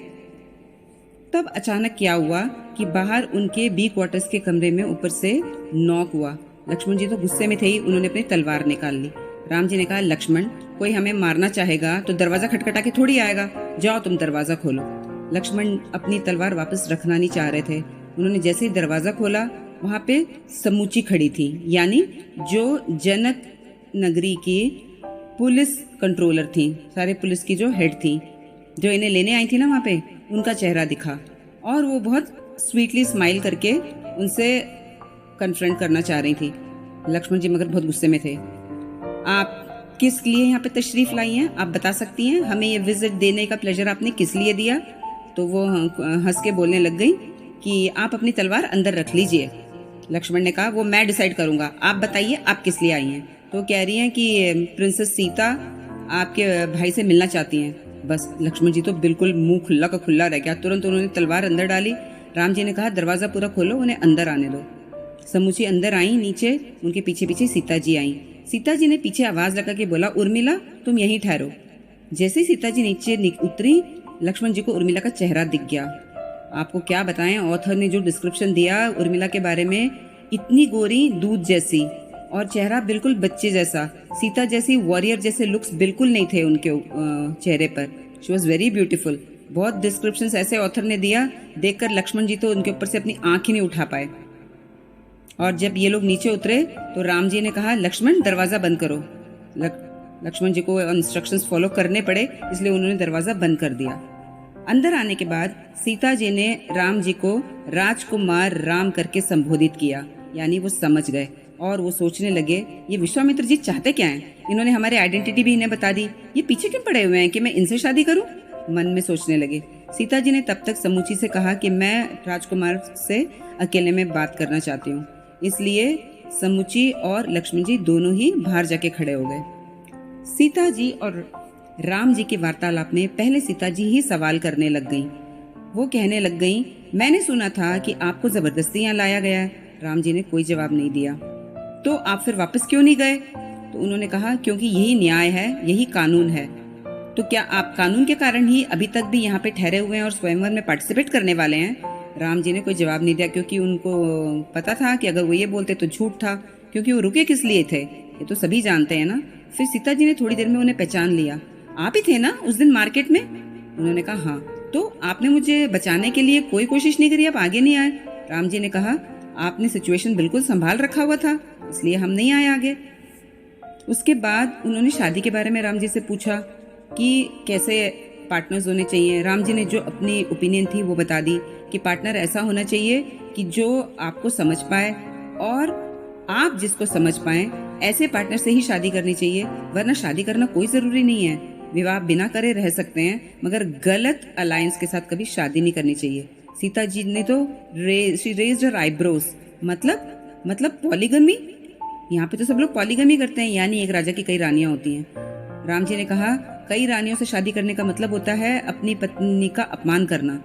तब अचानक क्या हुआ कि बाहर उनके बी क्वार्टर्स के कमरे में ऊपर से नॉक हुआ। लक्ष्मण जी तो गुस्से में थे ही, उन्होंने अपनी तलवार निकाल ली। राम जी ने कहा, लक्ष्मण कोई हमें मारना चाहेगा तो दरवाजा खटखटा के थोड़ी आएगा, जाओ तुम दरवाजा खोलो। लक्ष्मण अपनी तलवार वापस रखना नहीं चाह रहे थे। उन्होंने जैसे ही दरवाजा खोला वहां पे समूची खड़ी थी, यानी जो जनक नगरी की पुलिस कंट्रोलर थी, सारे पुलिस की जो हेड थी, जो इन्हें लेने आई थी ना, वहां पे उनका चेहरा दिखा और वो बहुत स्वीटली स्माइल करके उनसे कन्फ्रंट करना चाह रही थी। लक्ष्मण जी मगर बहुत गुस्से में थे। आप किस लिए यहाँ पे तशरीफ लाई हैं? आप बता सकती हैं? हमें ये विजिट देने का प्लेजर आपने किस लिए दिया? तो वो हंस के बोलने लग गई कि आप अपनी तलवार अंदर रख लीजिए। लक्ष्मण ने कहा, वो मैं डिसाइड करूंगा, आप बताइए आप किस लिए आई हैं? तो कह रही हैं कि प्रिंसेस सीता आपके भाई से मिलना चाहती हैं। बस लक्ष्मण जी तो बिल्कुल मुंह खुला का खुला रह गया। तुरंत उन्होंने तलवार अंदर डाली। राम जी ने कहा दरवाजा पूरा खोलो, उन्हें अंदर आने दो। समूची अंदर आई। नीचे उनके पीछे पीछे सीता जी आई। सीता जी ने पीछे आवाज लगा के बोला, उर्मिला तुम यहीं ठहरो। जैसे ही सीता जी नीचे उतरी, लक्ष्मण जी को उर्मिला का चेहरा दिख गया। आपको क्या बताएं, ऑथर ने जो डिस्क्रिप्शन दिया उर्मिला के बारे में, इतनी गोरी दूध जैसी और चेहरा बिल्कुल बच्चे जैसा, सीता जैसी वॉरियर जैसे लुक्स बिल्कुल नहीं थे उनके चेहरे पर। She was very beautiful. बहुत डिस्क्रिप्शन ऐसे ऑथर ने दिया, देखकर लक्ष्मण जी तो उनके ऊपर से अपनी आंख ही नहीं उठा पाए। और जब ये लोग नीचे उतरे तो राम जी ने कहा, लक्ष्मण दरवाजा बंद करो। लक्ष्मण जी को इंस्ट्रक्शंस फॉलो करने पड़े, इसलिए उन्होंने दरवाजा बंद कर दिया। अंदर आने के बाद सीता जी ने राम जी को राजकुमार राम करके संबोधित किया, यानी वो समझ गए और वो सोचने लगे ये विश्वामित्र जी चाहते क्या हैं। इन्होंने हमारी आइडेंटिटी भी इन्हें बता दी, ये पीछे क्यों पड़े हुए हैं कि मैं इनसे शादी करूं। मन में सोचने लगे। सीता जी ने तब तक समूची से कहा कि मैं राजकुमार से अकेले में बात करना चाहती हूँ, इसलिए समूची और लक्ष्मण जी दोनों ही बाहर जाके खड़े हो गए। सीता जी और राम जी की वार्तालाप में पहले सीता जी ही सवाल करने लग गईं। वो कहने लग गईं, मैंने सुना था कि आपको जबरदस्ती यहाँ लाया गया है। राम जी ने कोई जवाब नहीं दिया। तो आप फिर वापस क्यों नहीं गए। तो उन्होंने कहा, क्योंकि यही न्याय है, यही कानून है। तो क्या आप कानून के कारण ही अभी तक भी यहाँ पे ठहरे हुए हैं और स्वयंवर में पार्टिसिपेट करने वाले हैं। राम जी ने कोई जवाब नहीं दिया, क्योंकि उनको पता था कि अगर वो ये बोलते तो झूठ था, क्योंकि वो रुके किस लिए थे ये तो सभी जानते हैं ना। फिर सीता जी ने थोड़ी देर में उन्हें पहचान लिया। आप ही थे ना उस दिन मार्केट में। उन्होंने कहा, हाँ। तो आपने मुझे बचाने के लिए कोई कोशिश नहीं करी, आप आगे नहीं आए। राम जी ने कहा, आपने सिचुएशन बिल्कुल संभाल रखा हुआ था, इसलिए हम नहीं आए आगे। उसके बाद उन्होंने शादी के बारे में राम जी से पूछा कि कैसे पार्टनर्स होने चाहिए। राम जी ने जो अपनी ओपिनियन थी वो बता दी कि पार्टनर ऐसा होना चाहिए कि जो आपको समझ पाए और आप जिसको समझ पाए, ऐसे पार्टनर से ही शादी करनी चाहिए, वरना शादी करना कोई जरूरी नहीं है। विवाह बिना करे रह सकते हैं, मगर गलत अलायंस के साथ कभी शादी नहीं करनी चाहिए। सीता जी ने तो रेज्ड हर आईब्रोज। मतलब पॉलीगमी। यहाँ पे तो सब लोग पॉलीगमी करते हैं, यानी एक राजा की कई रानियां होती हैं। राम जी ने कहा, कई रानियों से शादी करने का मतलब होता है अपनी पत्नी का अपमान करना।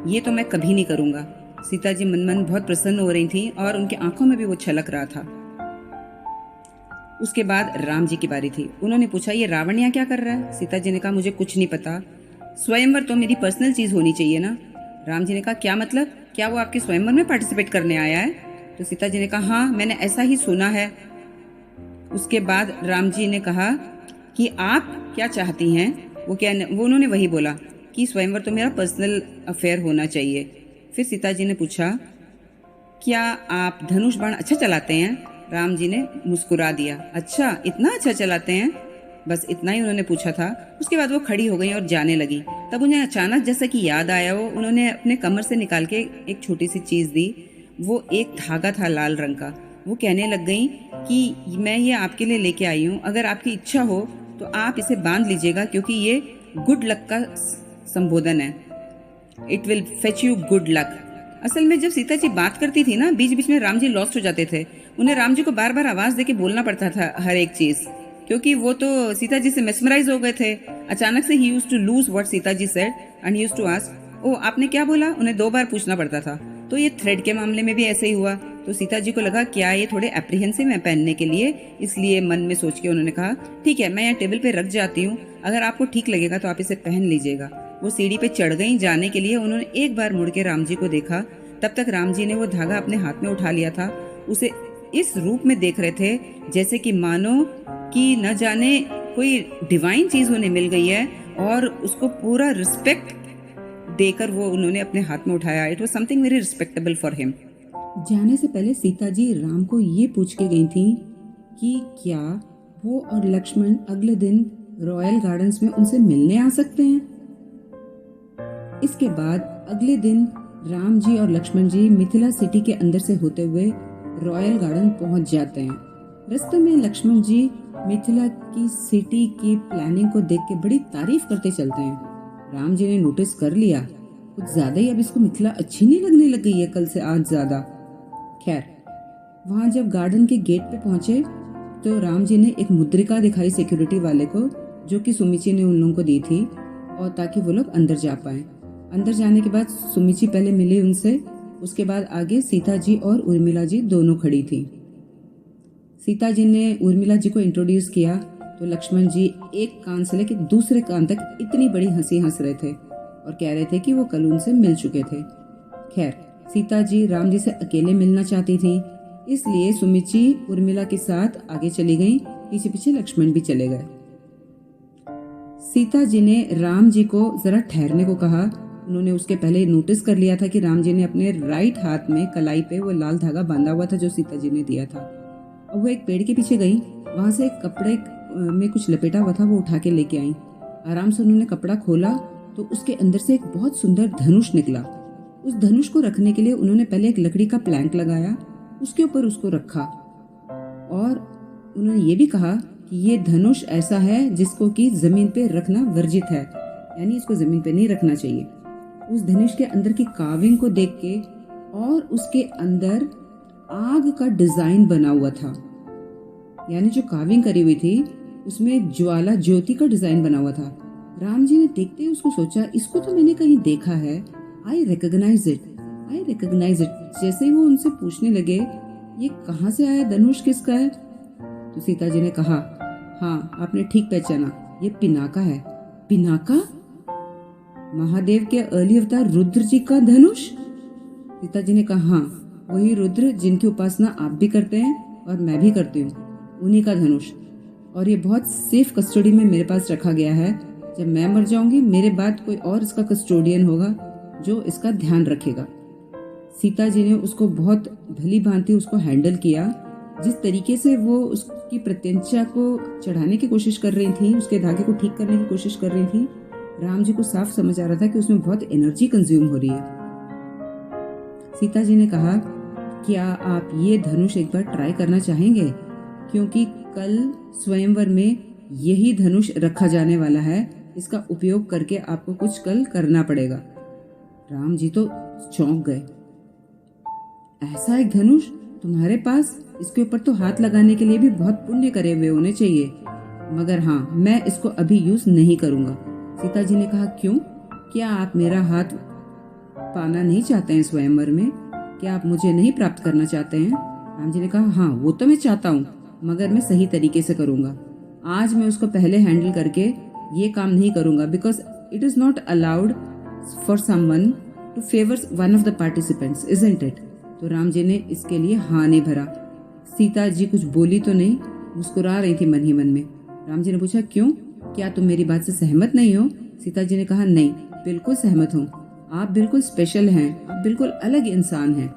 ये तो मैं कभी नहीं करूंगा। सीता जी मन मन बहुत प्रसन्न हो रही थी और उनकी आंखों में भी वो छलक रहा था। उसके बाद राम जी की बारी थी। उन्होंने पूछा, ये रावण यहाँ क्या कर रहा है। सीता जी ने कहा, मुझे कुछ नहीं पता। स्वयंवर तो मेरी पर्सनल चीज होनी चाहिए ना। राम जी ने कहा, क्या मतलब, क्या वो आपके स्वयंवर में पार्टिसिपेट करने आया है। तो सीता जी ने कहा, हाँ मैंने ऐसा ही सुना है। उसके बाद राम जी ने कहा कि आप क्या चाहती हैं। वो उन्होंने वही बोला कि स्वयंवर तो मेरा पर्सनल अफेयर होना चाहिए। फिर सीता जी ने पूछा, क्या आप धनुष बाण अच्छा चलाते हैं। राम जी ने मुस्कुरा दिया, अच्छा इतना अच्छा चलाते हैं। बस इतना ही उन्होंने पूछा था। उसके बाद वो खड़ी हो गई और जाने लगी। तब उन्हें अचानक जैसा कि याद आया, वो उन्होंने अपने कमर से निकाल के एक छोटी सी चीज दी। वो एक धागा था लाल रंग का। वो कहने लग गई कि मैं ये आपके लिए लेके आई हूँ, अगर आपकी इच्छा हो तो आप इसे बांध लीजिएगा, क्योंकि ये गुड लक का संबोधन है। It will fetch you good luck. असल में जब सीता जी बात करती थी ना, बीच बीच में राम जी लॉस्ट हो जाते थे। उन्हें राम जी को बार बार आवाज देके बोलना पड़ता था हर एक चीज, क्योंकि वो तो सीता जी से मेस्मराइज हो गए थे। अचानक से ही used to lose what Sita ji said and he used to ask, oh आपने क्या बोला। उन्हें 2 बार पूछना पड़ता था। तो ये थ्रेड के मामले में भी ऐसे ही हुआ। तो सीता जी को लगा क्या ये थोड़े एप्रीहेंसिव है पहनने के लिए, इसलिए मन में सोच के उन्होंने कहा, ठीक है मैं यहाँ टेबल पे रख जाती हूँ, अगर आपको ठीक लगेगा तो आप इसे पहन लीजिएगा। वो सीढ़ी पे चढ़ गई जाने के लिए। उन्होंने एक बार मुड़ के राम जी को देखा। तब तक राम जी ने वो धागा अपने हाथ में उठा लिया था। उसे इस रूप में देख रहे थे जैसे कि मानो कि न जाने कोई डिवाइन चीज उन्हें मिल गई है, और उसको पूरा रिस्पेक्ट देकर वो उन्होंने अपने हाथ में उठाया। It was something very respectable for him. जाने से पहले सीता जी राम को ये पूछ के गई थी कि क्या वो और लक्ष्मण अगले दिन रॉयल गार्डन्स में उनसे मिलने आ सकते हैं। इसके बाद अगले दिन राम जी और लक्ष्मण जी मिथिला सिटी के अंदर से होते हुए रॉयल गार्डन पहुंच जाते हैं। रास्ते में लक्ष्मण जी मिथिला की सिटी की प्लानिंग को देख के बड़ी तारीफ करते चलते हैं। राम जी ने नोटिस कर लिया कुछ ज्यादा ही अब इसको मिथिला अच्छी नहीं लगने लग गई है कल से आज ज्यादा। खैर, वहां जब गार्डन के गेट पे पहुंचे तो राम जी ने एक मुद्रिका दिखाई सिक्योरिटी वाले को, जो कि सुमिची ने उन लोगों को दी थी, और ताकि वो लोग अंदर जा पाए। अंदर जाने के बाद सुमिची पहले मिली उनसे, उसके बाद आगे सीता जी और उर्मिला जी दोनों खड़ी थी। सीता जी ने उर्मिला जी को इंट्रोड्यूस किया तो लक्ष्मण जी एक कान से लेकर दूसरे कान तक इतनी बड़ी हंसी हंस रहे थे और कह रहे थे कि वो कल उनसे मिल चुके थे। खैर, सीता जी राम जी से अकेले मिलना चाहती थी, इसलिए सुमिची उर्मिला के साथ आगे चली गईं, पीछे पीछे लक्ष्मण भी चले गए। सीता जी ने राम जी को जरा ठहरने को कहा। उन्होंने उसके पहले नोटिस कर लिया था कि राम जी ने अपने राइट हाथ में कलाई पे वो लाल धागा बांधा हुआ था जो सीता जी ने दिया था। अब वो एक पेड़ के पीछे गई, वहां से एक कपड़े में कुछ लपेटा हुआ था, वो उठा के लेके आई। आराम से उन्होंने कपड़ा खोला तो उसके अंदर से एक बहुत सुंदर धनुष निकला। उस धनुष को रखने के लिए उन्होंने पहले एक लकड़ी का प्लैंक लगाया, उसके ऊपर उसको रखा, और उन्होंने ये भी कहा कि ये धनुष ऐसा है जिसको कि जमीन पे रखना वर्जित है, यानी इसको जमीन पे नहीं रखना चाहिए। उस धनुष के अंदर की कार्विंग को देख के, और उसके अंदर आग का डिजाइन बना हुआ था, यानी जो कार्विंग करी हुई थी उसमें ज्वाला ज्योति का डिजाइन बना हुआ था। राम जी ने देखते ही उसको सोचा, इसको तो मैंने कहीं देखा है, I recognise it, I recognise it. जैसे ही वो उनसे पूछने लगे ये कहाँ से आया, धनुष किसका है, तो सीता जी ने कहा, हाँ आपने ठीक पहचाना, ये पिनाका है। पिनाका? महादेव के अर्ली अवतार रुद्र जी का धनुष? सीता जी ने कहा, हाँ वही रुद्र जिनकी उपासना आप भी करते हैं और मैं भी करती हूँ, उन्हीं का धनुष। और ये बहुत सेफ कस्टडी में मेरे पास रखा गया है। जब मैं मर जाऊंगी मेरे बाद कोई और इसका कस्टोडियन होगा जो इसका ध्यान रखेगा। सीता जी ने उसको बहुत भली भांति उसको हैंडल किया। जिस तरीके से वो उसकी प्रत्यंचा को चढ़ाने की कोशिश कर रही थी, उसके धागे को ठीक करने की कोशिश कर रही थी, राम जी को साफ समझ आ रहा था कि उसमें बहुत एनर्जी कंज्यूम हो रही है। सीता जी ने कहा, क्या आप ये धनुष एक बार ट्राई करना चाहेंगे, क्योंकि कल स्वयंवर में यही धनुष रखा जाने वाला है, इसका उपयोग करके आपको कुछ कल करना पड़ेगा। राम जी तो चौंक गए, ऐसा एक धनुष तुम्हारे पास? इसके ऊपर तो हाथ लगाने के लिए भी बहुत पुण्य करे हुए होने चाहिए, मगर हाँ मैं इसको अभी यूज नहीं करूंगा। सीता जी ने कहा, क्यों? क्या आप मेरा हाथ पाना नहीं चाहते हैं स्वयंवर में? क्या आप मुझे नहीं प्राप्त करना चाहते हैं? राम जी ने कहा, हाँ वो तो मैं चाहता हूँ, मगर मैं सही तरीके से करूंगा। आज मैं उसको पहले हैंडल करके ये काम नहीं करूंगा, because it is not allowed for someone to favour one of the participants, isn't it? तो राम जी ने इसके लिए हाँ नहीं भरा। सीता जी कुछ बोली तो नहीं, मुस्कुरा रही थी मन ही मन में। राम जी ने पूछा, क्यों? क्या तुम मेरी बात से सहमत नहीं हो? सीता जी ने कहा, नहीं बिल्कुल सहमत हूँ, आप बिल्कुल स्पेशल हैं, आप बिल्कुल अलग इंसान हैं।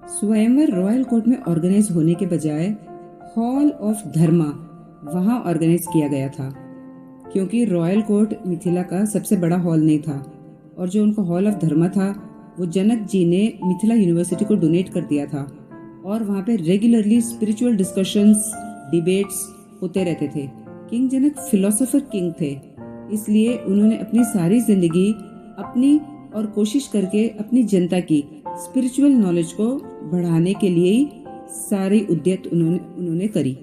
स्वयंवर रॉयल कोर्ट में ऑर्गेनाइज होने के बजाय हॉल ऑफ धर्मा वहां ऑर्गेनाइज किया गया था, क्योंकि रॉयल कोर्ट मिथिला का सबसे बड़ा हॉल नहीं था, और जो उनको हॉल ऑफ धर्मा था वो जनक जी ने मिथिला यूनिवर्सिटी को डोनेट कर दिया था, और वहाँ पे रेगुलरली स्पिरिचुअल डिस्कशंस, डिबेट्स होते रहते थे। किंग जनक फिलोसोफर किंग थे, इसलिए उन्होंने अपनी सारी जिंदगी अपनी और कोशिश करके अपनी जनता की स्पिरिचुअल नॉलेज को बढ़ाने के लिए ही सारी उद्यत उन्होंने करी।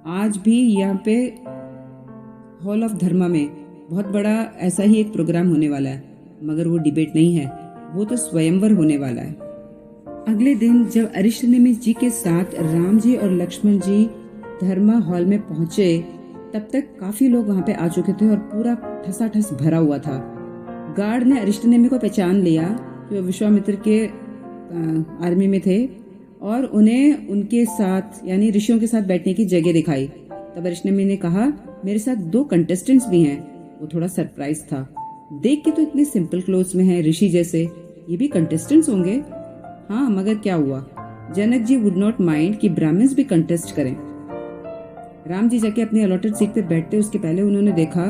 आज भी यहाँ पे हॉल ऑफ धर्मा में बहुत बड़ा ऐसा ही एक प्रोग्राम होने वाला है, मगर वो डिबेट नहीं है, वो तो स्वयंवर होने वाला है। अगले दिन जब अरिष्टनेमी जी के साथ राम जी और लक्ष्मण जी धर्मा हॉल में पहुंचे, तब तक काफी लोग वहां पे आ चुके थे और पूरा ठसाठस भरा हुआ था। गार्ड ने अरिष्टनेमी को पहचान लिया कि वो विश्वामित्र के आर्मी में थे, और उन्हें उनके साथ यानी ऋषियों के साथ बैठने की जगह दिखाई। तब अरिष्टनेमी ने कहा, मेरे साथ 2 कंटेस्टेंट्स भी हैं। वो थोड़ा सरप्राइज था, देख के तो इतने सिंपल क्लोथ्स में हैं ऋषि जैसे, ये भी कंटेस्टेंट्स होंगे? हाँ, मगर क्या हुआ, Janak ji would not mind कि ब्राह्मण्स भी कंटेस्ट करें। राम जी जाके अपनी अलॉटेड सीट पे बैठते उसके पहले उन्होंने देखा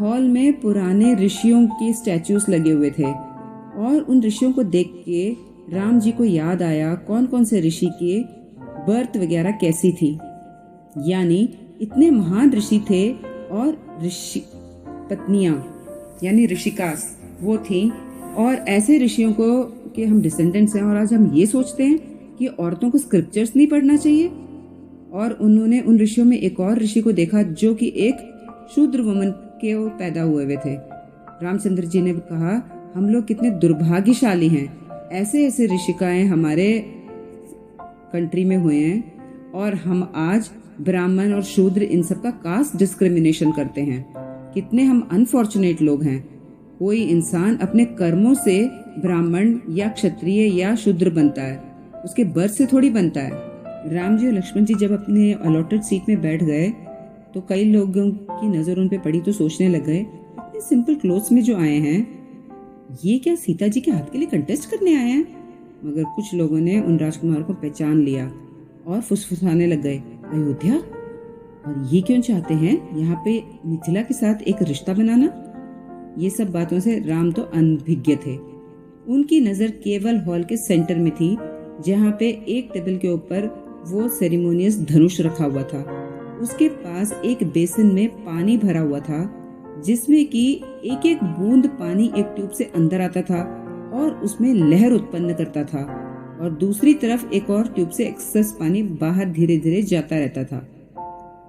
हॉल में पुराने ऋषियों के स्टैचूज लगे हुए थे, और उन ऋषियों को देख के राम जी को याद आया कौन कौन से ऋषि के बर्थ वगैरह कैसी थी। यानी इतने महान ऋषि थे, और ऋषि पत्नियां यानी ऋषिकास वो थी, और ऐसे ऋषियों को के हम डिसेंडेंट्स हैं, और आज हम ये सोचते हैं कि औरतों को स्क्रिप्चर्स नहीं पढ़ना चाहिए। और उन्होंने उन ऋषियों में एक और ऋषि को देखा जो कि एक शूद्र वुमन के वो पैदा हुए थे। रामचंद्र जी ने कहा, हम लोग कितने दुर्भाग्यशाली हैं, ऐसे ऐसे ऋषिकाएं हमारे कंट्री में हुए हैं और हम आज ब्राह्मण और शूद्र इन सब का कास्ट डिस्क्रिमिनेशन करते हैं। कितने हम अनफॉर्चुनेट लोग हैं। कोई इंसान अपने कर्मों से ब्राह्मण या क्षत्रिय या शूद्र बनता है, उसके बर्थ से थोड़ी बनता है। राम जी और लक्ष्मण जी जब अपने अलॉटेड सीट में बैठ गए तो कई लोगों की नजर उन पे पड़ी तो सोचने लग गए, इतने सिंपल क्लोथ्स में जो आए हैं, ये क्या सीता जी के हाथ के लिए कंटेस्ट करने आए हैं? मगर कुछ लोगों ने उन राजकुमार को पहचान लिया और फुसफुसाने लग गए, अयोध्या? और ये क्यों चाहते हैं यहाँ पे मिथिला के साथ एक रिश्ता बनाना? ये सब बातों से राम तो अनभिज्ञ थे। उनकी नजर केवल हॉल के सेंटर में थी, जहाँ पे एक टेबल के ऊपर वो सेरेमोनियस धनुष रखा हुआ था। उसके पास एक बेसिन में पानी भरा हुआ था, जिसमें कि एक एक बूंद पानी एक ट्यूब से अंदर आता था और उसमें लहर उत्पन्न करता था, और दूसरी तरफ एक और ट्यूब से एक्सेस पानी बाहर धीरे धीरे जाता रहता था।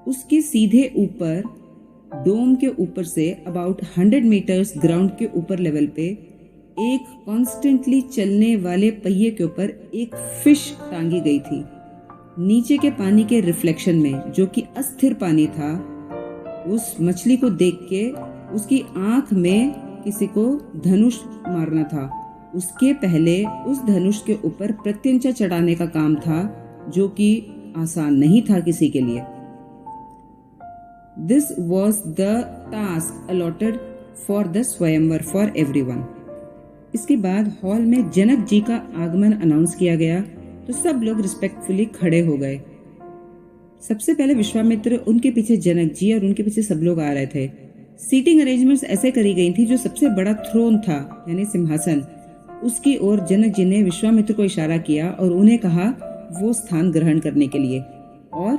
उसके सीधे ऊपर डोम के ऊपर से अबाउट 100 मीटर्स ग्राउंड के ऊपर लेवल पे एक कॉन्स्टेंटली चलने वाले पहिए के ऊपर एक फिश टांगी गई थी। नीचे के पानी के रिफ्लेक्शन में, जो कि अस्थिर पानी था, उस मछली को देख के उसकी आंख में किसी को धनुष मारना था। उसके पहले उस धनुष के ऊपर प्रत्यंचा चढ़ाने का काम था, जो कि आसान नहीं था किसी के लिए। This was the task allotted for the स्वयंवर for everyone. इसके बाद हॉल में जनक जी का आगमन अनाउंस किया गया तो सब लोग रिस्पेक्टफुली खड़े हो गए। सबसे पहले विश्वामित्र, उनके पीछे जनक जी और उनके पीछे सब लोग आ रहे थे। सीटिंग अरेंजमेंट्स ऐसे करी गई थी, जो सबसे बड़ा थ्रोन था यानी सिंहासन, उसकी ओर जनक जी ने विश्वामित्र को इशारा किया और उन्हें कहा वो स्थान ग्रहण करने के लिए। और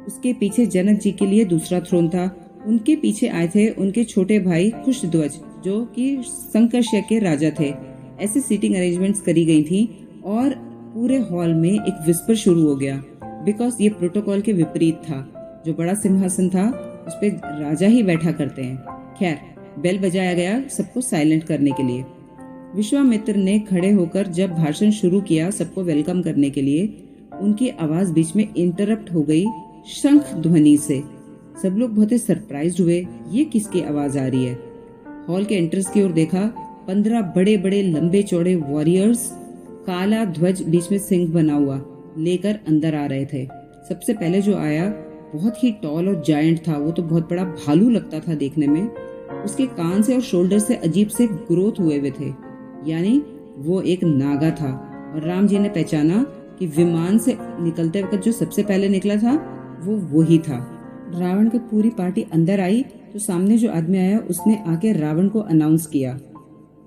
उसके पीछे जनक जी के लिए दूसरा थ्रोन था। उनके पीछे आए थे उनके छोटे भाई कुशध्वज, जो कि संकर्षय के राजा थे। ऐसे सीटिंग अरेंजमेंट्स करी गई थी और पूरे हॉल में एक विस्पर शुरू हो गया, बिकॉज ये प्रोटोकॉल के विपरीत था। जो बड़ा सिंहासन था उस पे राजा ही बैठा करते हैं। खैर, बेल बजाया गया सबको साइलेंट करने के लिए। विश्वामित्र ने खड़े होकर जब भाषण शुरू किया सबको वेलकम करने के लिए, उनकी आवाज बीच में इंटरप्ट हो गई शंख ध्वनि से। सब लोग बहुत ही सरप्राइज्ड हुए, ये किसकी आवाज आ रही है? हॉल के एंट्रेंस की ओर देखा, 15 बड़े बड़े लंबे चौड़े वॉरियर्स, काला ध्वज बीच में सिंह बना हुआ, लेकर अंदर आ रहे थे। सबसे पहले जो आया बहुत ही टॉल और जायंट था। वो तो बहुत बड़ा भालू लगता था देखने में। उसके कान से और शोल्डर से अजीब से ग्रोथ हुए हुए थे, यानी वो एक नागा था। और राम जी ने पहचाना कि विमान से निकलते वक्त जो सबसे पहले निकला था वो वही था। रावण की पूरी पार्टी अंदर आई तो सामने जो आदमी आया उसने आके रावण को अनाउंस किया।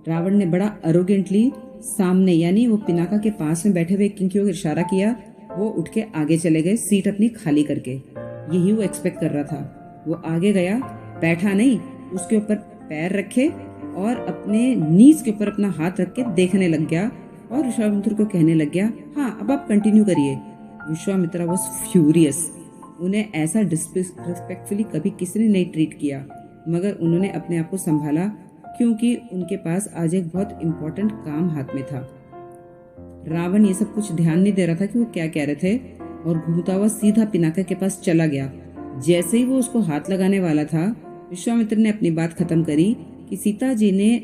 रावण ने बड़ा अरोगेंटली सामने, यानी वो पिनाका के पास में बैठे हुए किंग की ओर इशारा किया। वो उठ के आगे चले गए, सीट अपनी खाली करके। यही वो एक्सपेक्ट कर रहा था। वो आगे गया, बैठा नहीं, उसके ऊपर पैर रखे और अपने नीज के ऊपर अपना हाथ रख के देखने लग गया और विश्वामित्र को कहने लग गया, हाँ अब आप कंटिन्यू करिए। Vishwamitra was furious. उन्हें ऐसा डिसरिस्पेक्टफुली कभी किसी ने नहीं ट्रीट किया, मगर उन्होंने अपने आप को संभाला क्योंकि उनके पास आज एक बहुत इम्पोर्टेंट काम हाथ में था। रावण ये सब कुछ ध्यान नहीं दे रहा था कि वो क्या कह रहे थे और घूमता हुआ सीधा पिनाका के पास चला गया। जैसे ही वो उसको हाथ लगाने वाला था, विश्वामित्र ने अपनी बात खत्म करी कि सीता जी ने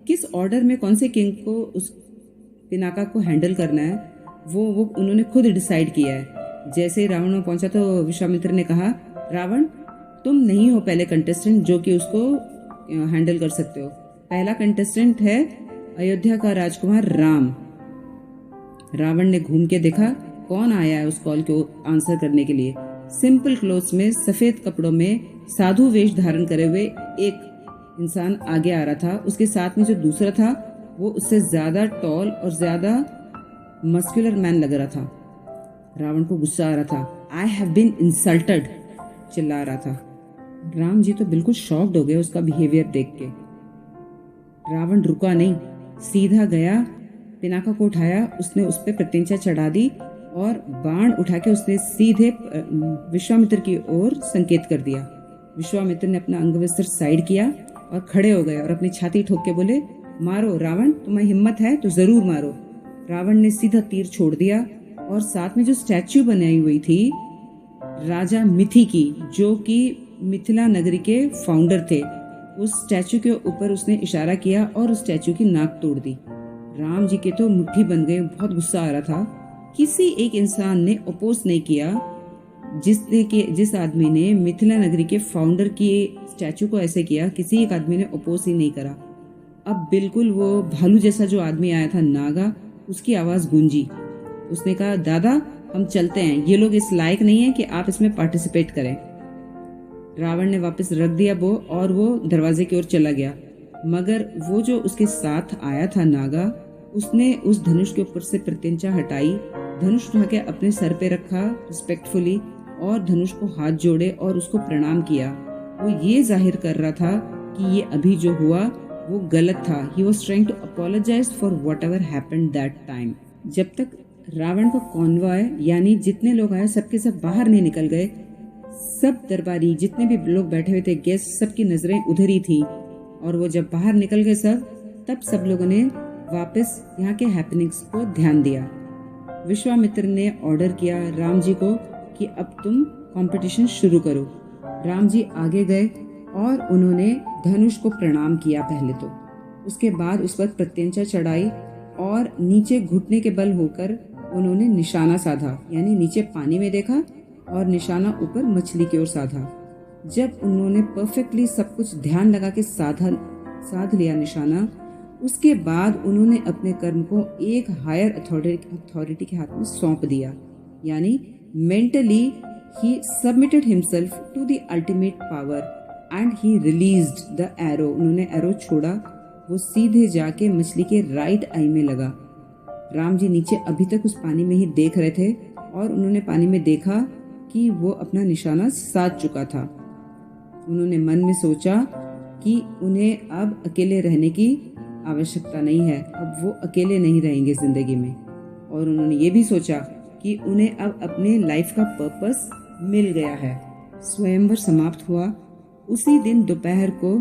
किस ऑर्डर में कौन से किंग को उस पिनाका को हैंडल करना है वो उन्होंने खुद डिसाइड किया है। जैसे ही रावण में पहुंचा तो विश्वामित्र ने कहा, रावण तुम नहीं हो पहले कंटेस्टेंट जो कि उसको हैंडल कर सकते हो। पहला कंटेस्टेंट है अयोध्या का राजकुमार राम। रावण ने घूम के देखा कौन आया है उस कॉल को आंसर करने के लिए। सिंपल क्लोथ्स में, सफेद कपड़ों में, साधु वेश धारण करे हुए एक इंसान आगे आ रहा था। उसके साथ में जो दूसरा था वो उससे ज्यादा टॉल और ज्यादा मस्कुलर मैन लग रहा था। रावण को गुस्सा आ रहा था। आई हैव बीन इंसल्टेड चिल्ला रहा था। राम जी तो बिल्कुल शॉक्ड हो गए उसका बिहेवियर देख के। रावण रुका नहीं, सीधा गया, पिनाका को उठाया, उसने उस पर प्रत्यंचा चढ़ा दी और बाण उठा के उसने सीधे विश्वामित्र की ओर संकेत कर दिया। विश्वामित्र ने अपना अंगवस्त्र साइड किया और खड़े हो गए और अपनी छाती ठोक के बोले, मारो रावण, तुम्हें हिम्मत है तो जरूर मारो। रावण ने सीधा तीर छोड़ दिया और साथ में जो स्टैच्यू बनाई हुई थी राजा मिथि की, जो कि मिथिला नगरी के फाउंडर थे, उस स्टैच्यू के ऊपर उसने इशारा किया और उस स्टैच्यू की नाक तोड़ दी। राम जी के तो मुट्ठी बन गए, बहुत गुस्सा आ रहा था। किसी एक इंसान ने अपोज नहीं किया, जिस आदमी ने मिथिला नगरी के फाउंडर की स्टैचू को ऐसे किया, किसी एक आदमी ने अपोज ही नहीं करा। अब बिल्कुल वो भालू जैसा जो आदमी आया था, नागा, उसकी आवाज गूंजी। उसने कहा, दादा हम चलते हैं, ये लोग इस लायक नहीं है कि आप इसमें पार्टिसिपेट करें। रावण ने वापस रख दिया वो और वो दरवाजे की ओर चला गया, मगर वो जो उसके साथ आया था नागा, उसने उस धनुष के ऊपर से प्रत्यंचा हटाई, धनुष उठा के अपने सर पे रखा रिस्पेक्टफुली और धनुष को हाथ जोड़े और उसको प्रणाम किया। वो ये जाहिर कर रहा था कि ये अभी जो हुआ वो गलत था। He was trying to apologize for whatever happened that time। जब तक रावण का कॉन्वॉय यानी जितने लोग आए सबके सब बाहर नहीं निकल गए, सब दरबारी जितने भी लोग बैठे हुए थे, गेस्ट, सबकी नजरें उधर ही थी। और वो जब बाहर निकल गए सब, तब सब लोगों ने वापस यहाँ के हैपनिंग्स को ध्यान दिया। विश्वामित्र ने ऑर्डर किया राम जी को कि अब तुम कंपटीशन शुरू करो। राम जी आगे गए और उन्होंने धनुष को प्रणाम किया पहले तो, उसके बाद उस पर प्रत्यंचा चढ़ाई और नीचे घुटने के बल होकर उन्होंने निशाना साधा, यानी नीचे पानी में देखा और निशाना ऊपर मछली की ओर साधा। जब उन्होंने परफेक्टली सब कुछ ध्यान लगा के साध लिया निशाना, उसके बाद उन्होंने अपने कर्म को एक हायर अथॉरिटी के हाथ में सौंप दिया, यानी मेंटली ही submitted himself to the ultimate power and he released the arrow. उन्होंने एरो छोड़ा, वो सीधे जाके मछली के राइट आई में लगा। राम जी नीचे अभी तक उस पानी में ही देख रहे थे और उन्होंने पानी में देखा कि वो अपना निशाना साध चुका था। उन्होंने मन में सोचा कि उन्हें अब अकेले रहने की आवश्यकता नहीं है, अब वो अकेले नहीं रहेंगे जिंदगी में। और उन्होंने ये भी सोचा कि उन्हें अब अपने लाइफ का पर्पस मिल गया है। स्वयंवर समाप्त हुआ। उसी दिन दोपहर को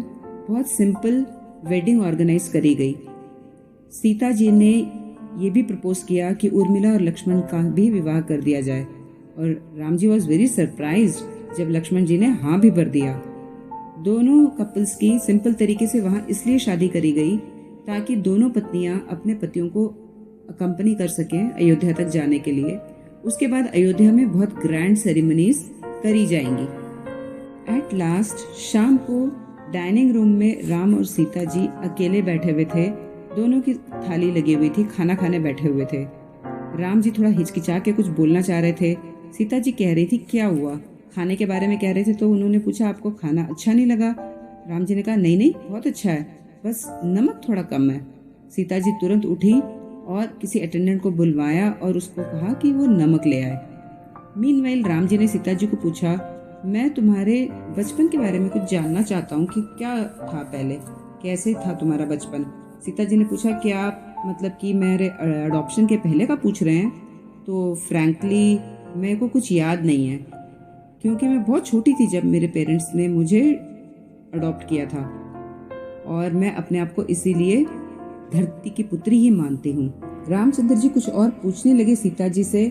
बहुत सिंपल वेडिंग ऑर्गेनाइज करी गई। सीता जी ने ये भी प्रपोज किया कि उर्मिला और लक्ष्मण का भी विवाह कर दिया जाए, और Ram ji was very surprised जब लक्ष्मण जी ने हाँ भी भर दिया। दोनों कपल्स की सिंपल तरीके से वहाँ इसलिए शादी करी गई ताकि दोनों पत्नियां अपने पतियों को अकम्पनी कर सकें अयोध्या तक जाने के लिए। उसके बाद अयोध्या में बहुत ग्रैंड सेरेमनीज करी जाएंगी। एट लास्ट शाम को डाइनिंग रूम में राम और सीता जी अकेले बैठे हुए थे। दोनों की थाली लगी हुई थी, खाना खाने बैठे हुए थे। राम जी थोड़ा हिचकिचा के कुछ बोलना चाह रहे थे। सीता जी कह रही थी क्या हुआ, खाने के बारे में कह रहे थे, तो उन्होंने पूछा आपको खाना अच्छा नहीं लगा? राम जी ने कहा नहीं नहीं बहुत अच्छा है, बस नमक थोड़ा कम है। सीता जी तुरंत उठी और किसी अटेंडेंट को बुलवाया और उसको कहा कि वो नमक ले आए। मीनवाइल राम जी ने सीता जी को पूछा, मैं तुम्हारे बचपन के बारे में कुछ जानना चाहता हूँ कि क्या था पहले, कैसे था तुम्हारा बचपन? सीता जी ने पूछा क्या आप मतलब कि मेरे अडॉप्शन के पहले का पूछ रहे हैं? तो फ्रैंकली मेरे को कुछ याद नहीं है, क्योंकि मैं बहुत छोटी थी जब मेरे पेरेंट्स ने मुझे अडॉप्ट किया था और मैं अपने आप को इसीलिए धरती की पुत्री ही मानती हूँ। रामचंद्र जी कुछ और पूछने लगे सीता जी से,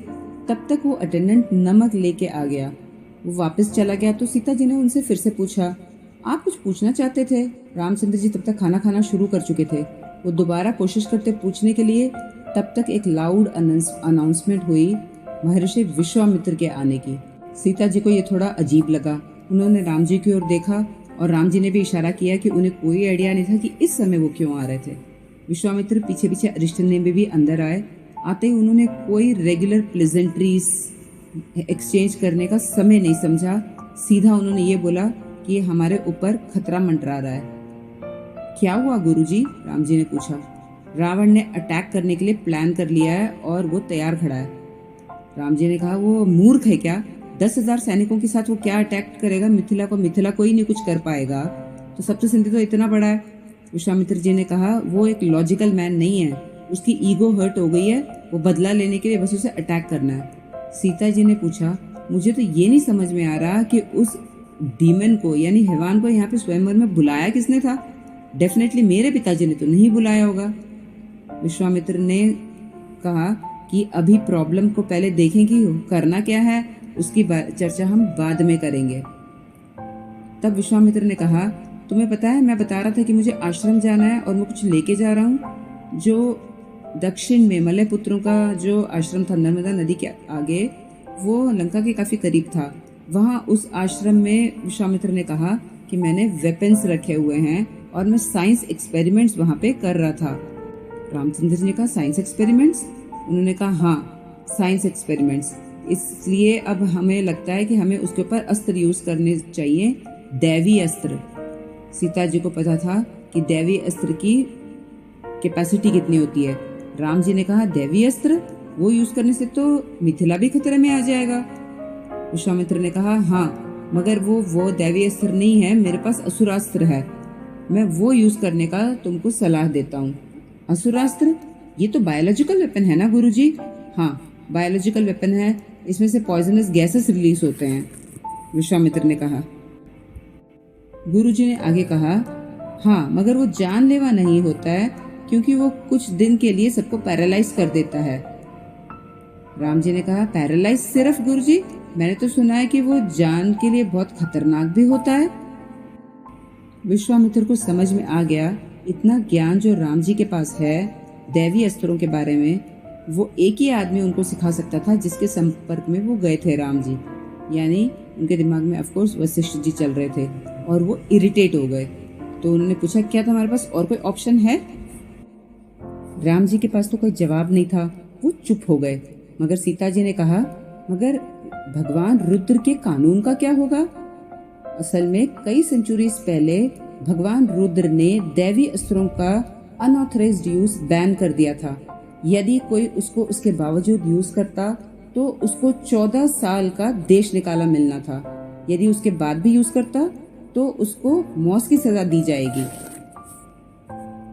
तब तक वो अटेंडेंट नमक लेके आ गया। वो वापस चला गया तो सीता जी ने उनसे फिर से पूछा, आप कुछ पूछना चाहते थे? रामचंद्र जी तब तक खाना खाना शुरू कर चुके थे। वो दोबारा कोशिश करते पूछने के लिए, तब तक एक लाउड अनाउंसमेंट हुई महर्षि विश्वामित्र के आने की। सीता जी को ये थोड़ा अजीब लगा। उन्होंने राम जी की ओर देखा और राम जी ने भी इशारा किया कि उन्हें कोई आइडिया नहीं था कि इस समय वो क्यों आ रहे थे। विश्वामित्र पीछे पीछे अरिष्टन ने भी अंदर आए। आते ही उन्होंने कोई रेगुलर प्लेजेंट्रीज एक्सचेंज करने का समय नहीं समझा। सीधा उन्होंने ये बोला कि हमारे ऊपर खतरा मंडरा रहा है। क्या हुआ गुरुजी? राम जी ने पूछा। रावण ने अटैक करने के लिए प्लान कर लिया है और वो तैयार खड़ा है। राम जी ने कहा, वो मूर्ख है क्या? 10,000 सैनिकों के साथ वो क्या अटैक करेगा? मिथिला कोई नहीं कुछ कर पाएगा। तो सप्तसिंधु तो इतना बड़ा है। विश्वामित्र जी ने कहा, वो एक लॉजिकल मैन नहीं है, उसकी ईगो हर्ट हो गई है वो बदला लेने के लिए बस उसे अटैक करना है। सीता जी ने पूछा, मुझे तो ये नहीं समझ में आ रहा कि उस डीमन को यानी हैवान को यहाँ पे स्वयंवर में बुलाया किसने था। डेफिनेटली मेरे पिताजी ने तो नहीं बुलाया होगा। विश्वामित्र ने कहा कि अभी प्रॉब्लम को पहले देखें कि करना क्या है, उसकी चर्चा हम बाद में करेंगे। तब विश्वामित्र ने कहा, तुम्हें पता है मैं बता रहा था कि मुझे आश्रम जाना है और मैं कुछ लेके जा रहा हूँ। जो दक्षिण में मलय पुत्रों का जो आश्रम था नर्मदा नदी के आगे, वो लंका के काफी करीब था। वहाँ उस आश्रम में विश्वामित्र ने कहा कि मैंने वेपन्स रखे हुए हैं और मैं साइंस एक्सपेरिमेंट्स वहाँ पे कर रहा था। रामचंद्र जी ने कहा, साइंस एक्सपेरिमेंट्स? उन्होंने कहा, हाँ साइंस एक्सपेरिमेंट्स। इसलिए अब हमें लगता है कि हमें उसके ऊपर अस्त्र यूज करने चाहिए, दैवी अस्त्र। सीता जी को पता था कि दैवी अस्त्र की कैपेसिटी कितनी होती है। राम जी ने कहा, दैवी अस्त्र? वो यूज करने से तो मिथिला भी खतरे में आ जाएगा। विश्वामित्र ने कहा, हाँ मगर वो दैवी अस्त्र नहीं है, मेरे पास असुरास्त्र है, मैं वो यूज करने का तुमको सलाह देता हूँ। असुरास्त्र? ये तो बायोलॉजिकल वेपन है ना गुरुजी? हाँ बायोलॉजिकल वेपन है, इसमें से पॉइजनस गैसेस रिलीज होते हैं, विश्वामित्र ने कहा। गुरुजी ने आगे कहा, हाँ मगर वो जानलेवा नहीं होता है क्योंकि वो कुछ दिन के लिए सबको पैरालाइज कर देता है। राम जी ने कहा, पैरालाइज सिर्फ गुरुजी? मैंने तो सुना है कि वो जान के लिए बहुत खतरनाक भी होता है। विश्वामित्र को समझ में आ गया, इतना ज्ञान जो राम जी के पास है दैवी अस्त्रों के बारे में, वो एक ही आदमी उनको सिखा सकता था जिसके संपर्क में वो गए थे राम जी। यानी उनके दिमाग में ऑफ कोर्स वशिष्ठ जी चल रहे थे और वो इरिटेट हो गए। तो उन्होंने पूछा, क्या तुम्हारे पास और कोई ऑप्शन है? राम जी के पास तो कोई जवाब नहीं था, वो चुप हो गए। मगर सीता जी ने कहा, मगर भगवान रुद्र के कानून का क्या होगा? असल में कई सेंचुरीज पहले भगवान रुद्र ने दैवी अस्त्रों का अनऑथराइज्ड यूज बैन कर दिया था। यदि कोई उसको उसके बावजूद यूज करता तो उसको 14 साल का देश निकाला मिलना था। यदि उसके बाद भी यूज करता तो उसको मौत की सजा दी जाएगी।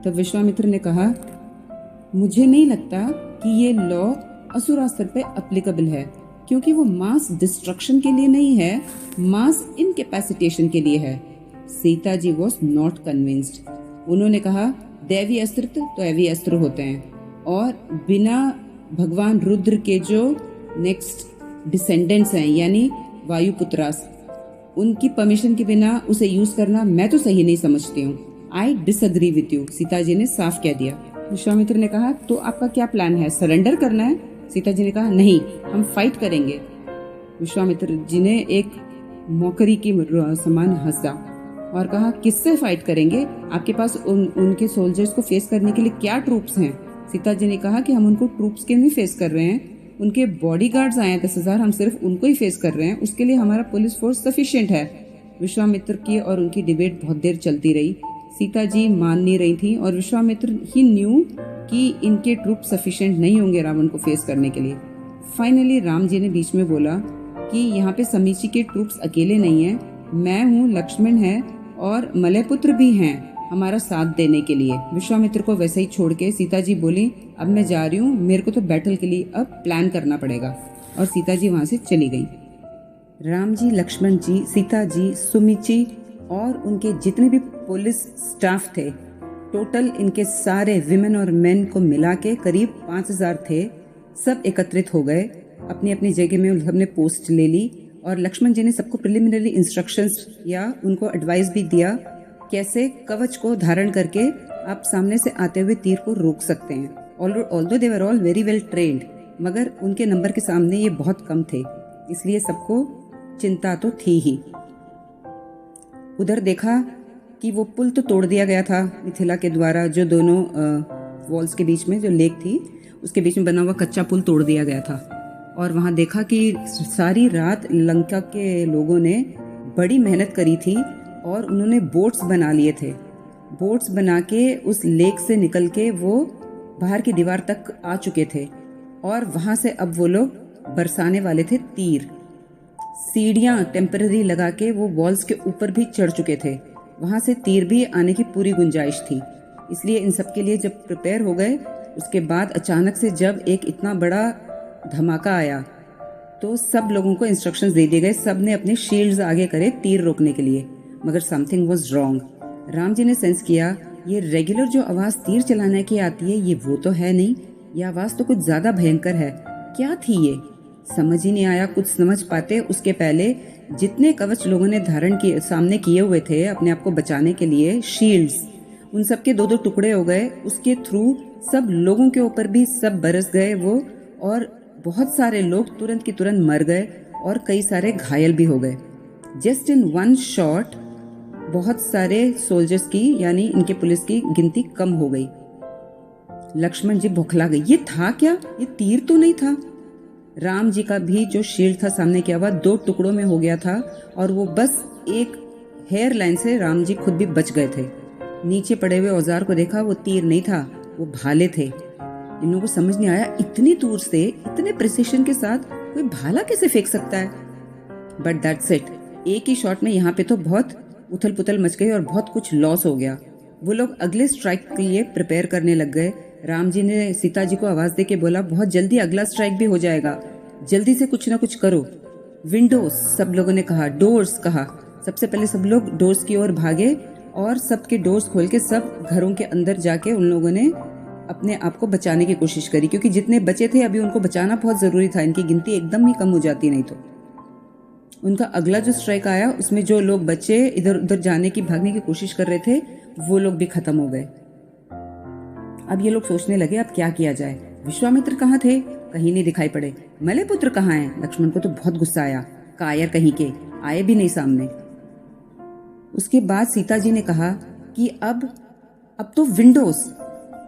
तब विश्वामित्र ने कहा, मुझे नहीं लगता कि ये लॉ असुरास्त्र पे एप्लीकेबल है, क्योंकि वो मास डिस्ट्रक्शन के लिए नहीं है, मास इनकैपेसिटेशन के लिए है। Sita ji was not convinced. उन्होंने कहा, दैवी अस्त्र तो दैवी अस्त्र होते हैं और बिना भगवान रुद्र के जो नेक्स्ट डिसेंडेंट्स हैं यानी वायुपुत्रास, उनकी परमिशन के बिना उसे यूज करना मैं तो सही नहीं समझती हूँ। I disagree with you, Sita ji ने साफ कह दिया। विश्वामित्र ने कहा, तो आपका क्या प्लान है, सरेंडर करना है? सीता जी ने कहा, नहीं, हम फाइट करेंगे। विश्वामित्र जी ने एक मौकरी की समान हंसा और कहा, किससे फाइट करेंगे? आपके पास उनके सोल्जर्स को फेस करने के लिए क्या ट्रूप्स हैं? सीता जी ने कहा कि हम उनको ट्रूप्स के नहीं फेस कर रहे हैं, उनके बॉडीगार्ड्स आए हैं 10,000, हम सिर्फ उनको ही फेस कर रहे हैं, उसके लिए हमारा पुलिस फोर्स सफिशिएंट है। विश्वामित्र की और उनकी डिबेट बहुत देर चलती रही। सीता जी मान नहीं रही थी और विश्वामित्र ही न्यू कि इनके ट्रूप सफिशिएंट नहीं होंगे रावण को फेस करने के लिए। फाइनली राम जी ने बीच में बोला कि यहाँ पे समीची के ट्रूप्स अकेले नहीं हैं, मैं हूँ, लक्ष्मण है और मलयपुत्र भी हैं हमारा साथ देने के लिए। विश्वामित्र को वैसे ही छोड़ के सीता जी बोली, अब मैं जा रही हूँ, मेरे को तो बैटल के लिए अब प्लान करना पड़ेगा। और सीता जी वहां से चली गई। राम जी, लक्ष्मण जी, सीता जी, सुमिची और उनके जितने भी पुलिस स्टाफ थे, टोटल इनके सारे विमेन और मेन को मिला के करीब 5,000 थे। सब एकत्रित हो गए, अपनी अपनी जगह में सबने पोस्ट ले ली और लक्ष्मण जी ने सबको प्रिलिमिनरी इंस्ट्रक्शंस या उनको एडवाइस भी दिया कैसे कवच को धारण करके आप सामने से आते हुए तीर को रोक सकते हैं। Although they were all very well trained, मगर उनके नंबर के सामने ये बहुत कम थे, इसलिए सबको चिंता तो थी ही। उधर देखा कि वो पुल तो तोड़ दिया गया था मिथिला के द्वारा, जो दोनों वॉल्स के बीच में जो लेक थी उसके बीच में बना हुआ कच्चा पुल तोड़ दिया गया था। और वहाँ देखा कि सारी रात लंका के लोगों ने बड़ी मेहनत करी थी और उन्होंने बोट्स बना लिए थे। बोट्स बना के उस लेक से निकल के वो बाहर की दीवार तक आ चुके थे और वहाँ से अब वो लोग बरसाने वाले थे तीर। सीढ़ियाँ टेम्पररी लगा के वो वॉल्स के ऊपर भी चढ़ चुके थे, वहाँ से तीर भी आने की पूरी गुंजाइश थी। इसलिए इन सब के लिए जब प्रिपेयर हो गए उसके बाद अचानक से जब एक इतना बड़ा धमाका आया तो सब लोगों को इंस्ट्रक्शंस दे दिए गए, सब ने अपने शील्ड्स आगे करे तीर रोकने के लिए, मगर something was wrong. Ram ji ने सेंस किया ये रेगुलर जो आवाज़ तीर चलाने की आती है ये वो तो है नहीं, ये आवाज़ तो कुछ ज़्यादा भयंकर है। क्या थी ये? समझ ही नहीं आया। कुछ समझ पाते उसके पहले जितने कवच लोगों ने धारण किए सामने किए हुए थे अपने आप को बचाने के लिए, शील्ड्स, उन सब के दो दो टुकड़े हो गए। उसके थ्रू सब लोगों के ऊपर भी सब बरस गए वो, और बहुत सारे लोग तुरंत की तुरंत मर गए और कई सारे घायल भी हो गए। जस्ट इन वन शॉट बहुत सारे सोल्जर्स की यानी इनके पुलिस की गिनती कम हो गई। लक्ष्मण जी बौखला गए, ये था क्या? ये तीर तो नहीं था। राम जी का भी जो शील्ड था सामने किया हुआ दो टुकड़ों में हो गया था और वो बस एक हेयर लाइन से राम जी खुद भी बच गए थे। नीचे पड़े हुए औजार को देखा, वो तीर नहीं था, वो भाले थे। इन लोगों को समझ नहीं आया इतनी दूर से इतने प्रिसिशन के साथ कोई भाला कैसे फेंक सकता है। बट दैट्स इट, एक ही शॉट में यहाँ पे तो बहुत उथल पुथल मच गई और बहुत कुछ लॉस हो गया। वो लोग अगले स्ट्राइक के लिए प्रिपेयर करने लग गए। राम जी ने सीता जी को आवाज दे के बोला, बहुत जल्दी अगला स्ट्राइक भी हो जाएगा, जल्दी से कुछ ना कुछ करो। विंडोज सब लोगों ने कहा, डोर्स कहा। सबसे पहले सब लोग डोर्स की ओर भागे और सबके डोर्स खोल के सब घरों के अंदर जाके उन लोगों ने अपने आप को बचाने की कोशिश करी, क्योंकि जितने बचे थे अभी उनको बचाना बहुत जरूरी था, इनकी गिनती एकदम ही कम हो जाती नहीं तो। उनका अगला जो स्ट्राइक आया उसमें जो लोग बच्चे इधर उधर जाने की भागने की कोशिश कर रहे थे वो लोग भी खत्म हो गए। अब ये लोग सोचने लगे अब क्या किया जाए। विश्वामित्र कहाँ थे? कहीं नहीं दिखाई पड़े। मलयपुत्र कहाँ हैं? लक्ष्मण को तो बहुत गुस्सा आया, कायर कहीं के, आए भी नहीं सामने। उसके बाद सीता जी ने कहा कि अब तो विंडोज।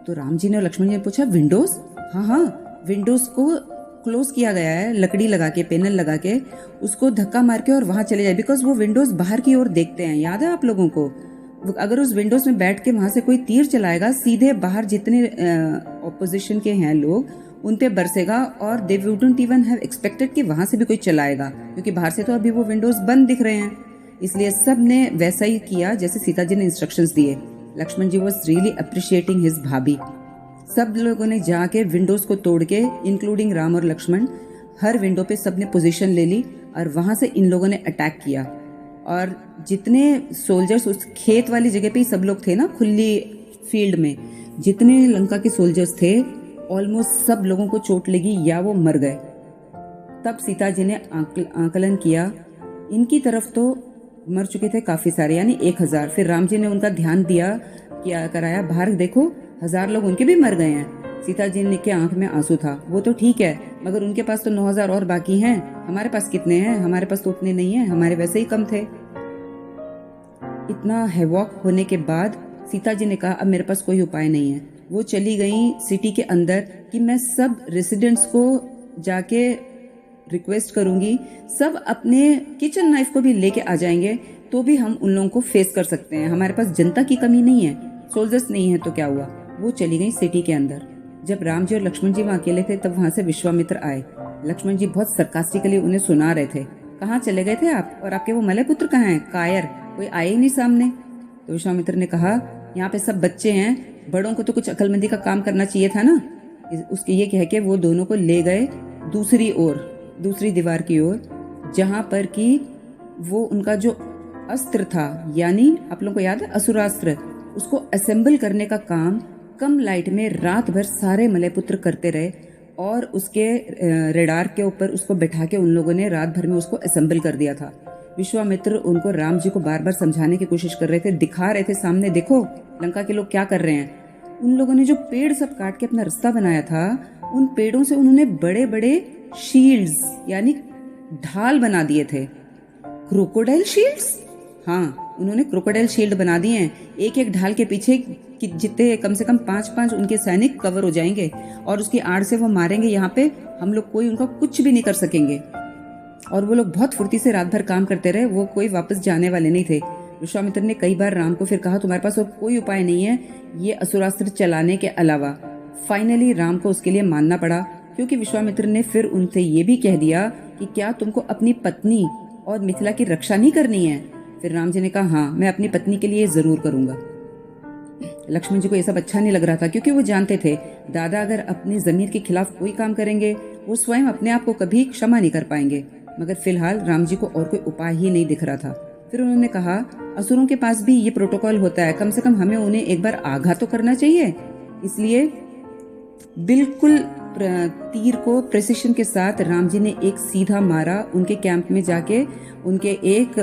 तो राम जी ने और लक्ष्मण जी ने पूछा, विंडोज? हाँ, विंडोज को क्लोज किया गया है, लकड़ी लगा के, पैनल लगा के, उसको धक्का मार के और वहां चले जाए, बिकॉज वो विंडोज बाहर की ओर देखते हैं। याद है आप लोगों को? अगर उस विंडोज में बैठ के वहां से कोई तीर चलाएगा सीधे बाहर जितने ऑपोजिशन के हैं लोग उन पे बरसेगा, और they wouldn't even have expected कि वहां से भी कोई चलाएगा, क्योंकि बाहर से तो अभी वो विंडोज बंद दिख रहे हैं। इसलिए सब ने वैसा ही किया जैसे सीता जी ने इंस्ट्रक्शंस दिए। लक्ष्मण जी वॉज रियली अप्रिशिएटिंग हिज भाभी। सब लोगों ने जाके विंडोज को तोड़ के, इंक्लूडिंग राम और लक्ष्मण, हर विंडो पे सबने पोजीशन ले ली और वहां से इन लोगों ने अटैक किया। और जितने सोल्जर्स उस खेत वाली जगह पे ही सब लोग थे ना, खुली फील्ड में, जितने लंका के सोल्जर्स थे ऑलमोस्ट सब लोगों को चोट लगी या वो मर गए। तब सीता जी ने आकलन किया, इनकी तरफ तो मर चुके थे काफी सारे, यानी 1000। फिर राम जी ने उनका ध्यान दिया, क्या कराया, बाहर देखो 1000 लोग उनके भी मर गए हैं। सीता जी ने के आंख में आंसू था, वो तो ठीक है, मगर उनके पास तो 9000 और बाकी हैं, हमारे पास कितने हैं? हमारे पास तो उतने नहीं हैं, हमारे वैसे ही कम थे। इतना हैवॉक होने के बाद सीता जी ने कहा अब मेरे पास कोई उपाय नहीं है। वो चली गई सिटी के अंदर कि मैं सब रेसिडेंट्स को जाके रिक्वेस्ट करूंगी, सब अपने किचन नाइफ को भी लेके आ जाएंगे तो भी हम उन लोगों को फेस कर सकते हैं, हमारे पास जनता की कमी नहीं है, सोल्जर्स नहीं है तो क्या हुआ। वो चली गई सिटी के अंदर। जब राम जी और लक्ष्मण जी वहाँ अकेले थे तब वहां से विश्वामित्र आए। लक्ष्मण जी बहुत सरकास्टिकली उन्हें सुना रहे थे, कहाँ चले गए थे आप, और आपके वो मलयपुत्र कहाँ हैं? कायर, कोई आए ही नहीं सामने। तो विश्वामित्र ने कहा यहाँ पे सब बच्चे हैं, बड़ों को तो कुछ अक्लमंदी का काम करना चाहिए था ना। उसके ये कह के वो दोनों को ले गए दूसरी ओर, दूसरी दीवार की ओर, जहां पर कि वो उनका जो अस्त्र था, यानी आप लोगों को याद है असुरास्त्र, उसको असेंबल करने का काम कम लाइट में रात भर सारे मलयपुत्र करते रहे, और उसके रेडार के ऊपर उसको बैठा के उन लोगों ने रात भर में उसको असेंबल कर दिया था। विश्वामित्र उनको राम जी को बार बार समझाने की कोशिश कर रहे थे, दिखा रहे थे सामने, देखो लंका के लोग क्या कर रहे हैं। उन लोगों ने जो पेड़ सब काट के अपना रास्ता बनाया था, उन पेड़ों से उन्होंने बड़े बड़े शील्ड्स यानी ढाल बना दिए थे। Crocodile shields? हाँ, उन्होंने क्रोकोडाइल शील्ड बना दिए हैं। एक एक ढाल के पीछे जितने कम से कम 5-5 उनके सैनिक कवर हो जाएंगे, और उसकी आड़ से वो मारेंगे, यहाँ पे हम लोग कोई उनका कुछ भी नहीं कर सकेंगे। और वो लोग बहुत फुर्ती से रात भर काम करते रहे, वो कोई वापस जाने वाले नहीं थे। विश्वामित्र ने कई बार राम को फिर कहा तुम्हारे पास और कोई उपाय नहीं है ये असुरास्त्र चलाने के अलावा। फाइनली राम को उसके लिए मानना पड़ा, क्योंकि विश्वामित्र ने फिर उनसे ये भी कह दिया कि क्या तुमको अपनी पत्नी और मिथिला की रक्षा नहीं करनी है? फिर राम जी ने कहा हाँ, मैं अपनी पत्नी के लिए जरूर करूंगा। लक्ष्मण जी को ये सब अच्छा नहीं लग रहा था, क्योंकि वो जानते थे दादा अगर अपनी ज़मीर के खिलाफ कोई काम करेंगे वो स्वयं अपने आप को कभी क्षमा नहीं कर पाएंगे। मगर फिलहाल राम जी को और कोई उपाय ही नहीं दिख रहा था। फिर उन्होंने कहा, असुरों के पास भी ये प्रोटोकॉल होता है, कम से कम हमें उन्हें एक बार आघात तो करना चाहिए। इसलिए बिल्कुल तीर को प्रेसिशन के साथ राम जी ने एक सीधा मारा। उनके कैंप में जाके उनके एक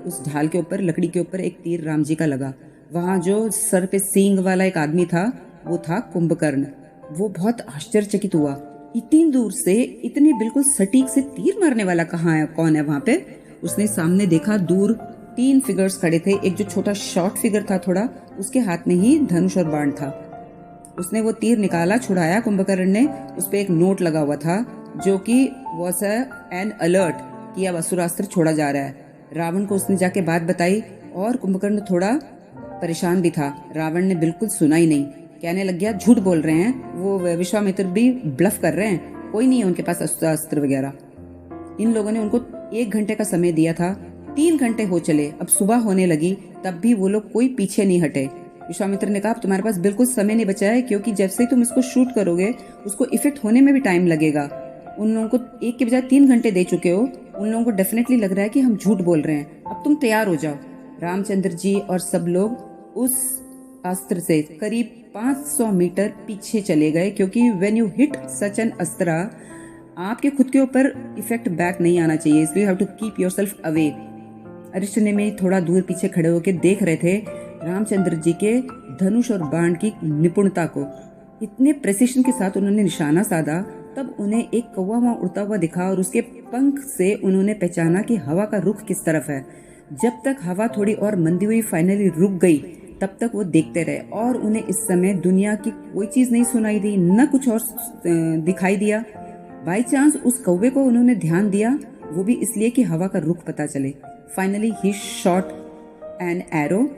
उस ढाल के ऊपर, लकड़ी के ऊपर एक तीर राम जी का लगा। वहाँ जो सर पे सींग वाला एक आदमी था वो था कुंभकर्ण। वो बहुत आश्चर्यचकित हुआ, इतनी दूर से इतने बिल्कुल सटीक से तीर मारने वाला कहाँ है, कौन है वहाँ पे। उसने सामने देखा, दूर 3 फिगर्स खड़े थे। एक जो छोटा शॉर्ट फिगर था थोड़ा, उसके हाथ में ही धनुष और बाण था। उसने वो तीर निकाला, छुड़ाया। कुंभकर्ण ने उस पे एक नोट लगा हुआ था जो कि वॉज एन अलर्ट कि अब असुरास्त्र छोड़ा जा रहा है। रावण को उसने जाके बात बताई और कुंभकर्ण थोड़ा परेशान भी था। रावण ने बिल्कुल सुना ही नहीं, कहने लग गया झूठ बोल रहे हैं, वो विश्वामित्र भी ब्लफ कर रहे हैं, कोई नहीं है उनके पास अस्त्र वगैरह। इन लोगों ने उनको 1 घंटे का समय दिया था, 3 घंटे हो चले, अब सुबह होने लगी, तब भी वो लोग कोई पीछे नहीं हटे। विश्वामित्र ने कहा, अब तुम्हारे पास बिल्कुल समय नहीं बचा है, क्योंकि जैसे ही तुम इसको शूट करोगे उसको इफेक्ट होने में भी टाइम लगेगा। उन लोगों को 1 के बजाय 3 घंटे दे चुके हो, उन लोगों को डेफिनेटली लग रहा है कि हम झूठ बोल रहे हैं, अब तुम तैयार हो जाओ। रामचंद्र जी और सब लोग उस अस्त्र से करीब 500 मीटर पीछे चले गए, क्योंकि when you hit such an अस्त्र आपके खुद के ऊपर इफेक्ट बैक नहीं आना चाहिए, इसलिए you have to keep yourself away. Arishtanemi थोड़ा दूर पीछे खड़े होकर देख रहे थे रामचंद्र जी के धनुष और बाण की निपुणता को। इतने प्रेसिशन के साथ उन्होंने निशाना साधा, तब उन्हें एक कौवा वहां उड़ता हुआ दिखा और उसके पंख से उन्होंने पहचाना कि हवा का रुख किस तरफ है। जब तक हवा थोड़ी और मंदी हुई फाइनली रुक गई, तब तक वो देखते रहे और उन्हें इस समय दुनिया की कोई चीज नहीं सुनाई दी, न कुछ और दिखाई दिया। बाई चांस उस कौवे को उन्होंने ध्यान दिया, वो भी इसलिए कि हवा का रुख पता चले। Finally he shot an arrow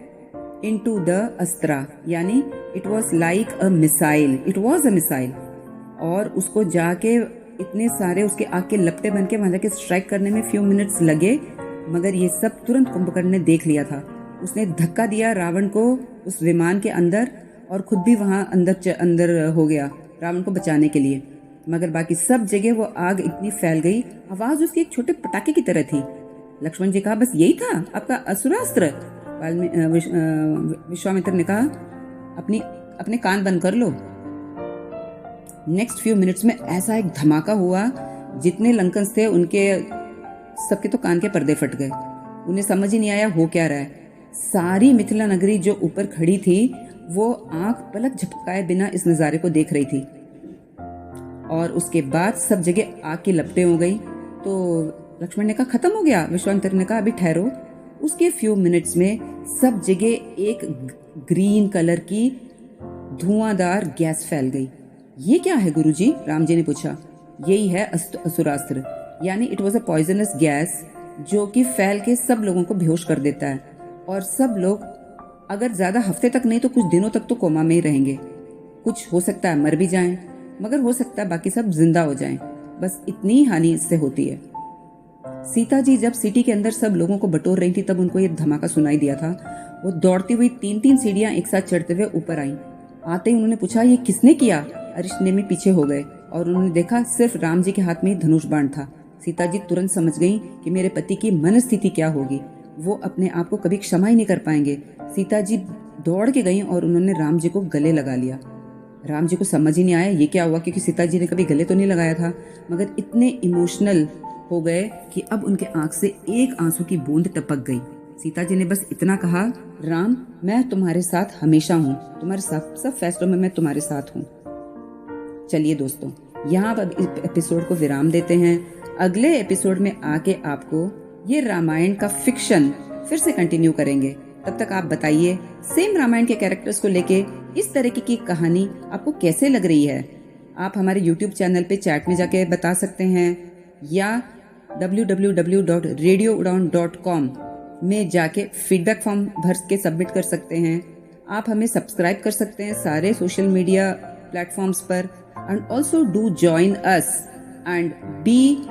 into the astra, यानी it was like a missile, it was a missile. और उसको जाके इतने सारे उसके आग के लपटे बन के वहां जाके स्ट्राइक करने में फ्यू मिनट्स लगे, मगर ये सब तुरंत कुंभकर्ण ने देख लिया था। उसने धक्का दिया रावण को उस विमान के अंदर और खुद भी वहां अंदर हो गया रावण को बचाने के लिए। मगर बाकी सब जगह वो आग इतनी फैल गई, आवाज उसकी एक छोटे पटाखे की तरह थी। लक्ष्मण जी कहा, बस यही था आपका असुरास्त्र? विश्वामित्र ने कहा, अपने कान बंद कर लो। नेक्स्ट फ्यू मिनट्स में ऐसा एक धमाका हुआ, जितने लंकन्स थे उनके सबके तो कान के पर्दे फट गए। उन्हें समझ ही नहीं आया हो क्या रहा है। सारी मिथिला नगरी जो ऊपर खड़ी थी वो आंख पलक झपकाए बिना इस नज़ारे को देख रही थी। और उसके बाद सब जगह आग की लपटें हो गई। तो लक्ष्मण ने कहा, खत्म हो गया? विश्वामित्र ने कहा, अभी ठहरो। उसके फ्यू मिनट्स में सब जगह एक ग्रीन कलर की धुआंधार गैस फैल गई। ये क्या है गुरुजी? राम जी ने पूछा। यही है असुरास्त्र, यानी it was a poisonous gas जो कि फैल के सब लोगों को बेहोश कर देता है, और सब लोग अगर ज्यादा हफ्ते तक नहीं तो कुछ दिनों तक तो कोमा में ही रहेंगे। कुछ हो सकता है मर भी जाएं, मगर हो सकता है बाकी सब जिंदा हो जाएं। बस इतनी ही हानि इससे होती है। सीता जी जब सिटी के अंदर सब लोगों को बटोर रही थी, तब उनको ये धमाका सुनाई दिया था। वो दौड़ती हुई 3-3 सीढ़ियां एक साथ चढ़ते हुए ऊपर आई। आते ही उन्होंने पूछा, ये किसने किया? अरिष्टनेमी पीछे हो गए और उन्होंने देखा सिर्फ राम जी के हाथ में ही धनुष बाण था। सीता जी तुरंत समझ गई कि मेरे पति की मनस्थिति क्या होगी, वो अपने आप को कभी क्षमा ही नहीं कर पाएंगे। सीता जी दौड़ के गई और उन्होंने राम जी को गले लगा लिया। राम जी को समझ ही नहीं आया ये क्या हुआ, क्योंकि सीता जी ने कभी गले तो नहीं लगाया था, मगर इतने इमोशनल हो गए कि अब उनके आंख से एक आंसू की बूंद टपक गई। सीता जी ने बस इतना कहा, राम मैं तुम्हारे साथ हमेशा हूँ, तुम्हारे सब फैसलों में मैं तुम्हारे साथ हूँ। चलिए दोस्तों, यहाँ अब इस एपिसोड को विराम देते हैं। अगले एपिसोड में आके आपको ये रामायण का फिक्शन फिर से कंटिन्यू करेंगे। तब तक आप बताइए, सेम रामायण के कैरेक्टर्स को लेके इस तरीके की कहानी आपको कैसे लग रही है? आप हमारे YouTube चैनल पे चैट में जाके बता सकते हैं, या www.radioudan.com में जाके फीडबैक फॉर्म भर के सबमिट कर सकते हैं। आप हमें सब्सक्राइब कर सकते हैं सारे सोशल मीडिया प्लेटफॉर्म्स पर, and also do join us and B